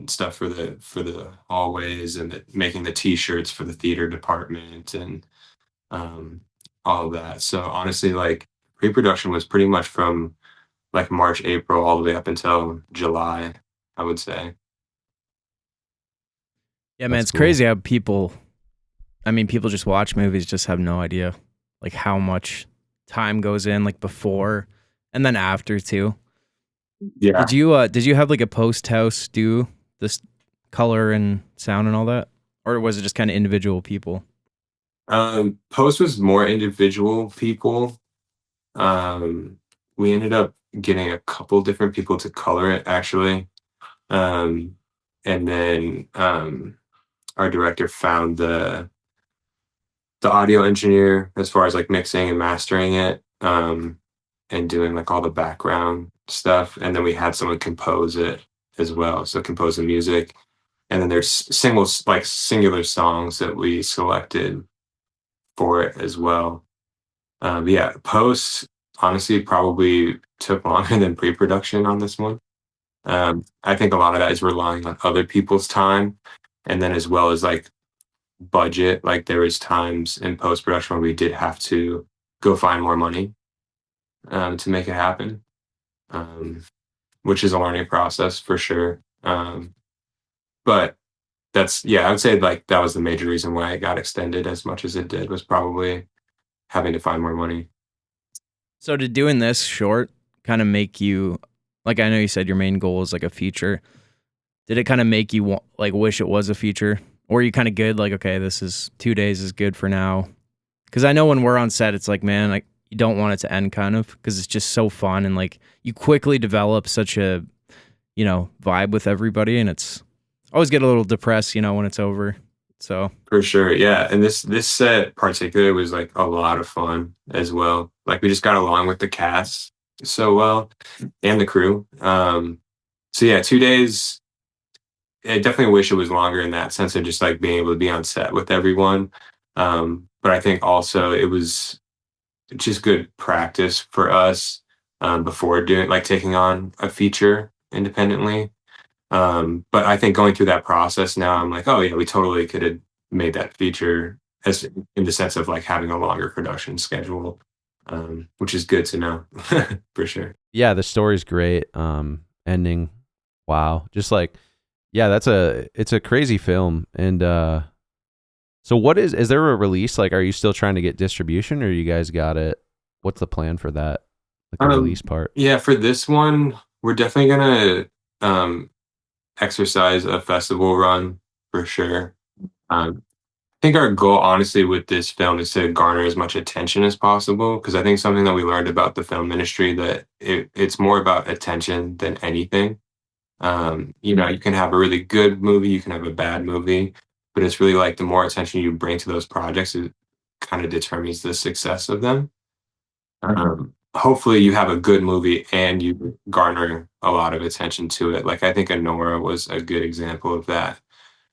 Speaker 4: stuff for the hallways and making the t-shirts for the theater department and um all of that. So honestly, like pre-production was pretty much from like March, April, all the way up until July, I would say.
Speaker 5: Yeah, man,
Speaker 1: That's
Speaker 5: it's
Speaker 1: cool.
Speaker 5: crazy how people. I mean, people just watch movies, just have no idea like how much time goes in, like before and then after too.
Speaker 4: Yeah.
Speaker 5: Did you have like a post house do this color and sound and all that, or was it just kind of individual people?
Speaker 4: Post was more individual people. Um, we ended up getting a couple different people to color it actually. Um, and then our director found the audio engineer as far as like mixing and mastering it, and doing like all the background stuff. And then we had someone compose it as well. So compose the music. And then there's singular songs that we selected for it as well. Yeah, post honestly probably took longer than pre-production on this one. I think a lot of that is relying on other people's time, and then as well as like budget. Like there was times in post-production where we did have to go find more money, to make it happen, um, which is a learning process for sure. But that's yeah, I would say like that was the major reason why it got extended as much as it did was probably having to find more money.
Speaker 5: So did doing this short kind of make you like I know you said your main goal is like a feature. Did it kind of make you like wish it was a feature? Or are you kind of good like okay, this is 2 days is good for now? Cuz I know when we're on set it's like man, like you don't want it to end kind of cuz it's just so fun and like you quickly develop such a vibe with everybody and it's I always get a little depressed, when it's over. So,
Speaker 4: For sure, yeah, and this set particularly was, like, a lot of fun as well. Like, we just got along with the cast so well and the crew. So yeah, 2 days, I definitely wish it was longer in that sense of just, like, being able to be on set with everyone. But I think also it was just good practice for us, before doing like, taking on a feature independently. But I think going through that process now, I'm like, oh yeah, we totally could have made that feature, as in the sense of like having a longer production schedule, which is good to know for sure.
Speaker 1: Yeah, the story's great. Ending, wow. Just like, yeah, it's a crazy film. And so what is there a release? Like, are you still trying to get distribution, or you guys got it? What's the plan for that? Like the release part?
Speaker 4: Yeah, for this one, we're definitely gonna um, exercise a festival run for sure. I think our goal, honestly, with this film is to garner as much attention as possible. Because I think something that we learned about the film industry, that it's more about attention than anything. You know, you can have a really good movie, you can have a bad movie, but it's really like the more attention you bring to those projects, it kind of determines the success of them. Hopefully, you have a good movie and you garner a lot of attention to it. Like I think Anora was a good example of that.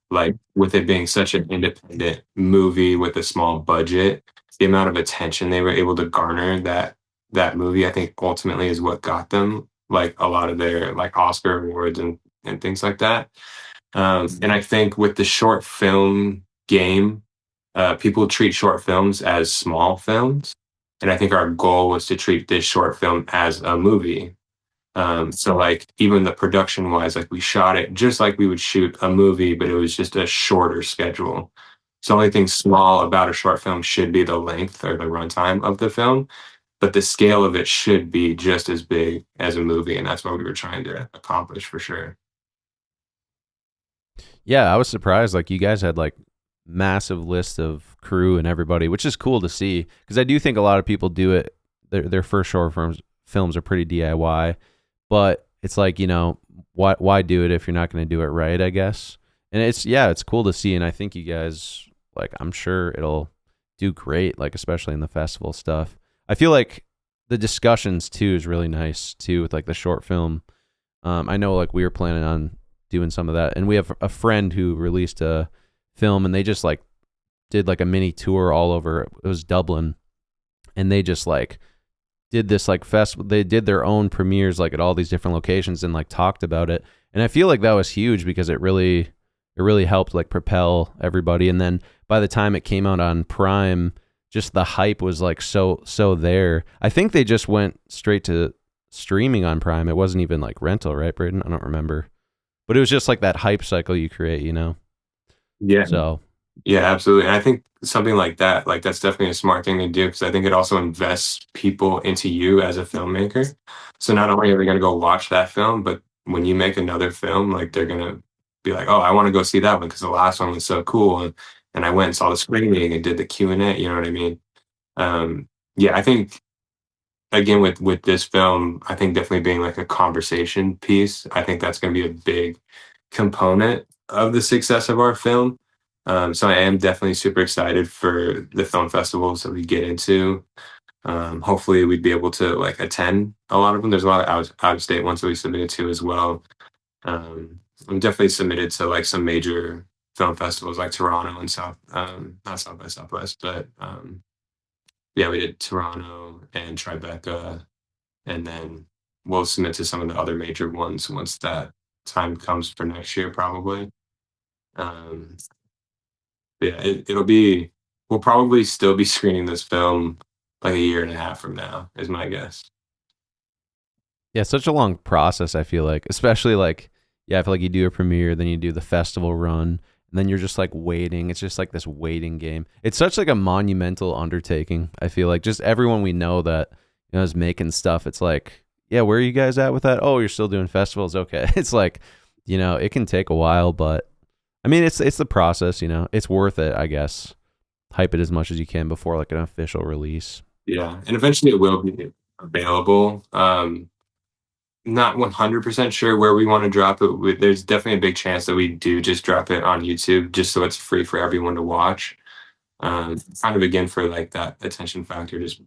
Speaker 4: Like, with it being such an independent movie with a small budget, the amount of attention they were able to garner that movie, I think ultimately is what got them, like, a lot of their, like, Oscar awards and things like that. And I think with the short film game, people treat short films as small films, and I think our goal was to treat this short film as a movie. So like even the production wise, like we shot it just like we would shoot a movie, but it was just a shorter schedule. So the only thing small about a short film should be the length or the runtime of the film, but the scale of it should be just as big as a movie, and that's what we were trying to accomplish for sure.
Speaker 1: Yeah, I was surprised. Like you guys had like massive list of crew and everybody, which is cool to see because I do think a lot of people do it. Their first short films are pretty DIY, but it's like, you know, why do it if you're not going to do it right, I guess. And it's cool to see, and I think you guys, like, I'm sure it'll do great, like especially in the festival stuff. I feel like the discussions too is really nice too with like the short film. I know like we were planning on doing some of that, and we have a friend who released a film, and they just like did like a mini tour all over. It was Dublin, and they just like did this like festival. They did their own premieres like at all these different locations and like talked about it. And I feel like that was huge because it really helped like propel everybody. And then by the time it came out on Prime, just the hype was like so there. I think they just went straight to streaming on Prime. It wasn't even like rental, right, Braden? I don't remember. But it was just like that hype cycle you create, you know?
Speaker 4: Yeah.
Speaker 1: So
Speaker 4: Yeah, absolutely. And I think something like that, like that's definitely a smart thing to do because I think it also invests people into you as a filmmaker. So not only are they going to go watch that film, but when you make another film, like they're going to be like, oh, I want to go see that one because the last one was so cool. And I went and saw the screening and did the Q&A, you know what I mean? Yeah, I think again with this film, I think definitely being like a conversation piece, I think that's going to be a big component of the success of our film. So I am definitely super excited for the film festivals that we get into. Hopefully we'd be able to like attend a lot of them. There's a lot of out of state ones that we submitted to as well. I'm definitely submitted to like some major film festivals like Toronto and not South by Southwest, but yeah, we did Toronto and Tribeca, and then we'll submit to some of the other major ones once that time comes for next year, probably. Um, yeah, it'll be. We'll probably still be screening this film like a year and a half from now, is my guess.
Speaker 1: yeah, such a long process, I feel like, especially like, yeah, I feel like you do a premiere, then you do the festival run, and then you're just like waiting. It's just like this waiting game. It's such like a monumental undertaking. I feel like just everyone we know that, you know, is making stuff. It's like, yeah, where are you guys at with that? Oh, you're still doing festivals. Okay. It's like, you know, it can take a while, but I mean, it's the process, you know, it's worth it, I guess. Hype it as much as you can before like an official release.
Speaker 4: Yeah, and eventually it will be available. Not 100% sure where we want to drop it. There's definitely a big chance that we do just drop it on YouTube, just so it's free for everyone to watch. Kind of again for like that attention factor, just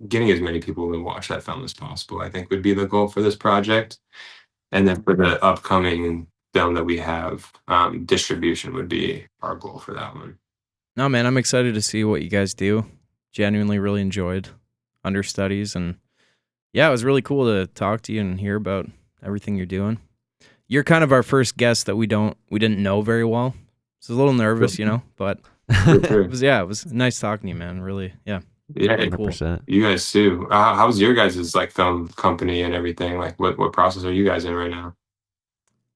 Speaker 4: getting as many people to watch that film as possible, I think would be the goal for this project. And then for the upcoming film that we have, distribution would be our goal for that one.
Speaker 5: No, man, I'm excited to see what you guys do. Genuinely really enjoyed Understudies, and yeah, it was really cool to talk to you and hear about everything you're doing. you're kind of our first guest that we didn't know very well. So I was a little nervous, but
Speaker 4: Sure.
Speaker 5: it was nice talking to you, man. Really, yeah.
Speaker 4: Yeah,
Speaker 5: Really cool.
Speaker 1: 100%.
Speaker 4: you guys too. How's your guys' like film company and everything? Like, what process are you guys in right now?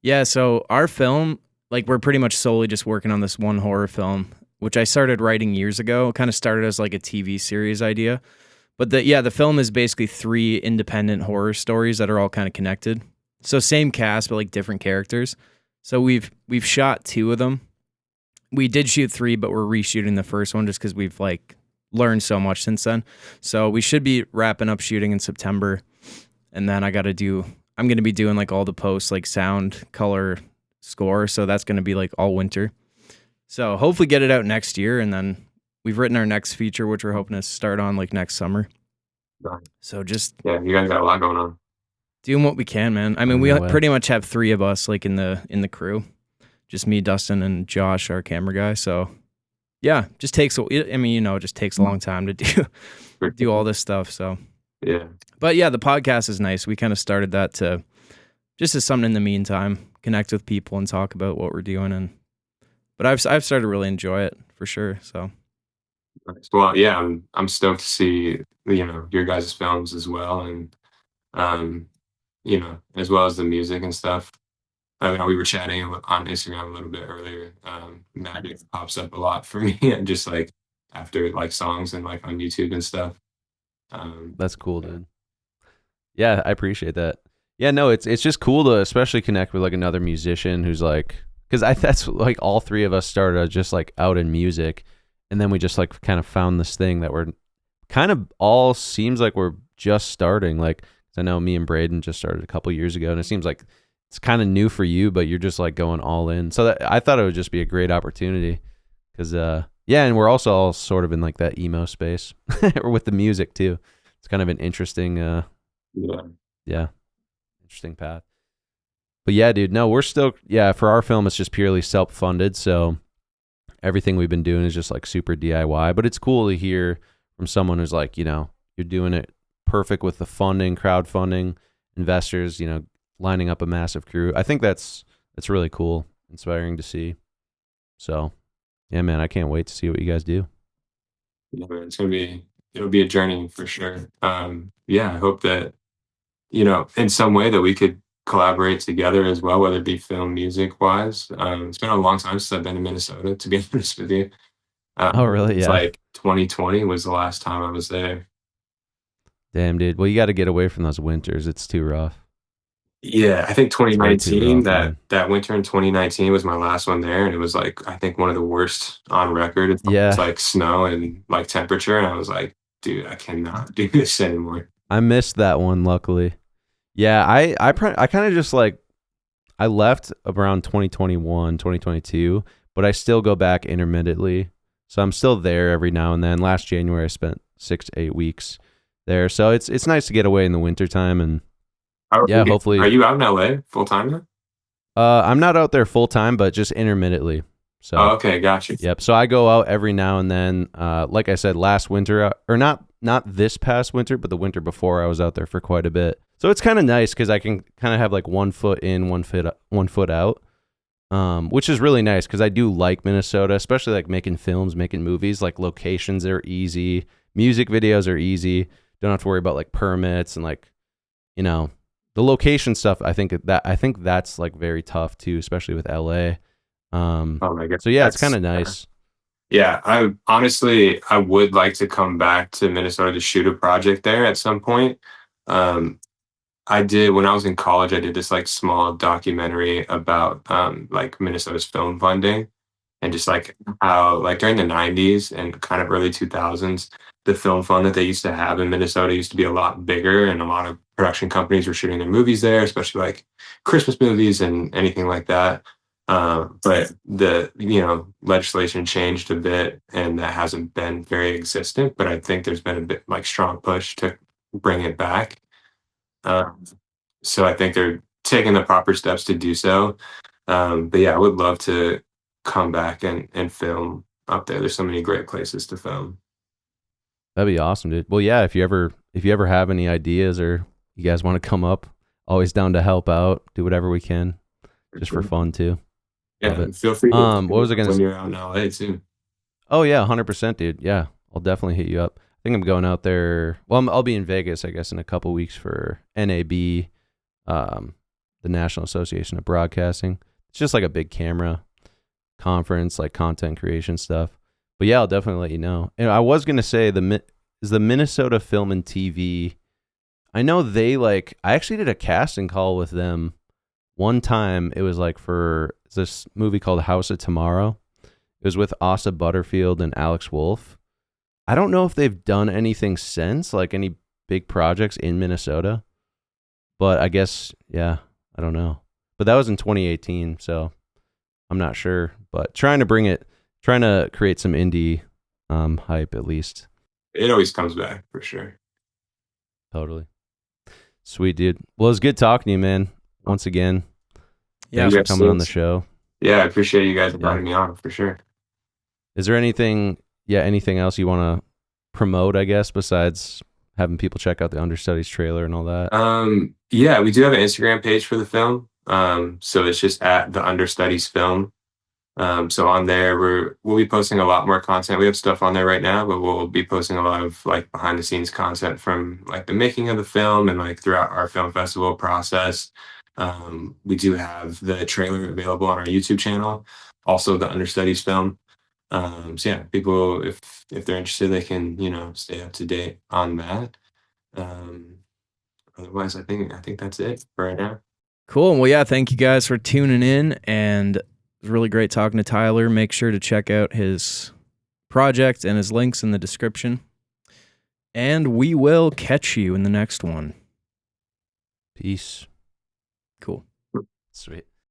Speaker 5: Yeah, so our film, like we're pretty much solely just working on this one horror film, which I started writing years ago. It kind of started as like a TV series idea. But the film is basically 3 independent horror stories that are all kind of connected. So same cast, but like different characters. So we've shot 2 of them. We did shoot 3, but we're reshooting the first one just because we've like learned so much since then. So we should be wrapping up shooting in September. And then I'm going to be doing like all the posts, like sound, color, score. So that's going to be like all winter. So hopefully get it out next year. And then we've written our next feature, which we're hoping to start on like next summer.
Speaker 4: Nice.
Speaker 5: So just
Speaker 4: Yeah, you guys got a lot going on.
Speaker 5: doing what we can, man. I mean,
Speaker 1: No
Speaker 5: we
Speaker 1: way.
Speaker 5: pretty much have 3 of us like in the crew. Just me, Dustin, and Josh, our camera guy. So yeah, just takes it just takes a long time to do all this stuff. So
Speaker 4: Yeah.
Speaker 5: but yeah, the podcast is nice. We kind of started that to just as something in the meantime, connect with people and talk about what we're doing. But I've started to really enjoy it for sure. So
Speaker 4: Nice. Well, yeah, I'm stoked to see your guys' films as well, and as well as the music and stuff. I mean, we were chatting on Instagram a little bit earlier. Magic pops up a lot for me, and just like after like songs and like on YouTube and stuff.
Speaker 1: That's cool, dude. Yeah, I appreciate that. Yeah, no, it's just cool to especially connect with like another musician who's like, because that's like all 3 of us started just like out in music, and then we just like kind of found this thing that we're kind of all seems like we're just starting. Like, I know me and Braden just started a couple years ago, and it seems like it's kind of new for you, but you're just like going all in. So I thought it would just be a great opportunity because, and we're also all sort of in like that emo space or with the music too. It's kind of an interesting, interesting path. But yeah, dude, no, we're still, for our film, it's just purely self-funded. So everything we've been doing is just like super DIY, but it's cool to hear from someone who's like, you're doing it perfect with the funding, crowdfunding, investors, lining up a massive crew. I think that's really cool, inspiring to see. So yeah, man, I can't wait to see what you guys do.
Speaker 4: Yeah, man, it'll be a journey for sure. I hope that in some way that we could collaborate together as well, whether it be film, music wise. It's been a long time since I've been to Minnesota, to be honest with you.
Speaker 1: Oh, really?
Speaker 4: It's
Speaker 1: Yeah.
Speaker 4: like 2020 was the last time I was there.
Speaker 1: Damn, dude. Well, you got to get away from those winters. It's too rough.
Speaker 4: Yeah, I think
Speaker 1: way too
Speaker 4: 2019,
Speaker 1: rough, man.
Speaker 4: that winter in 2019 was my last one there, and it was like I think one of the worst on record. It's like snow and like temperature, and I was like, dude, I cannot do this anymore.
Speaker 1: I missed that one, luckily. Yeah, I kind of just like, I left around 2021, 2022, but I still go back intermittently. So I'm still there every now and then. Last January, I spent 6 to 8 weeks there. So it's nice to get away in the wintertime. And hopefully.
Speaker 4: Are you out in LA full time now?
Speaker 1: I'm not out there full time, but just intermittently. So
Speaker 4: okay, gotcha.
Speaker 1: Yep. So I go out every now and then. Like I said, last winter, or not this past winter, but the winter before, I was out there for quite a bit. So it's kind of nice because I can kind of have like 1 foot in, 1 foot out, which is really nice because I do like Minnesota, especially like making films, making movies. Like locations are easy, music videos are easy. Don't have to worry about like permits and like, the location stuff. I think that's like very tough too, especially with LA.
Speaker 4: Oh my god.
Speaker 1: So yeah, it's kind of nice.
Speaker 4: Yeah, I would like to come back to Minnesota to shoot a project there at some point. I did when I was in college. I did this like small documentary about like Minnesota's film funding, and just like how like during the 90s and kind of early 2000s, the film fund that they used to have in Minnesota used to be a lot bigger, and a lot of production companies were shooting their movies there, especially like Christmas movies and anything like that. But the legislation changed a bit, and that hasn't been very existent. But I think there's been a bit like strong push to bring it back. So I think they're taking the proper steps to do so. But yeah, I would love to come back and film up there. There's so many great places to film.
Speaker 1: That'd be awesome, dude. Well, yeah, if you ever have any ideas or you guys want to come up, always down to help out, do whatever we can. just for fun too. Love
Speaker 4: Yeah,
Speaker 1: it.
Speaker 4: feel free to
Speaker 1: What was I gonna
Speaker 4: when
Speaker 1: say?
Speaker 4: you're out in LA too.
Speaker 1: Oh yeah, 100%, dude. Yeah, I'll definitely hit you up. I think I'm going out there. Well, I'll be in Vegas, I guess, in a couple weeks for NAB, the National Association of Broadcasting. It's just like a big camera conference, like content creation stuff. But yeah, I'll definitely let you know. And I was gonna say is the Minnesota Film and TV. I know they like. I actually did a casting call with them one time. It was like for this movie called House of Tomorrow. It was with Asa Butterfield and Alex Wolff. I don't know if they've done anything since, like any big projects in Minnesota. But I guess, yeah, I don't know. But that was in 2018, so I'm not sure. But trying to create some indie hype at least.
Speaker 4: It always comes back for sure.
Speaker 1: Totally. Sweet, dude. Well, it was good talking to you, man. Once again,
Speaker 5: Yeah.
Speaker 1: thanks for
Speaker 4: Yes,
Speaker 1: coming on the
Speaker 4: yes.
Speaker 1: show.
Speaker 4: Yeah, I appreciate you guys inviting me on for sure.
Speaker 1: Is there anything else you want to promote, I guess, besides having people check out the Understudies trailer and all that?
Speaker 4: Yeah, we do have an Instagram page for the film. So it's just at the Understudies film. So on there, we'll be posting a lot more content. We have stuff on there right now, but we'll be posting a lot of like behind the scenes content from like the making of the film and like throughout our film festival process. We do have the trailer available on our YouTube channel, also the Understudies film. So yeah, people if they're interested, they can stay up to date on that. Um, Otherwise, I think that's it for right now.
Speaker 5: Cool. Well, yeah, thank you guys for tuning in, and it was really great talking to Tyler. Make sure to check out his project and his links in the description. And we will catch you in the next one.
Speaker 1: Peace.
Speaker 5: Cool.
Speaker 1: Sweet.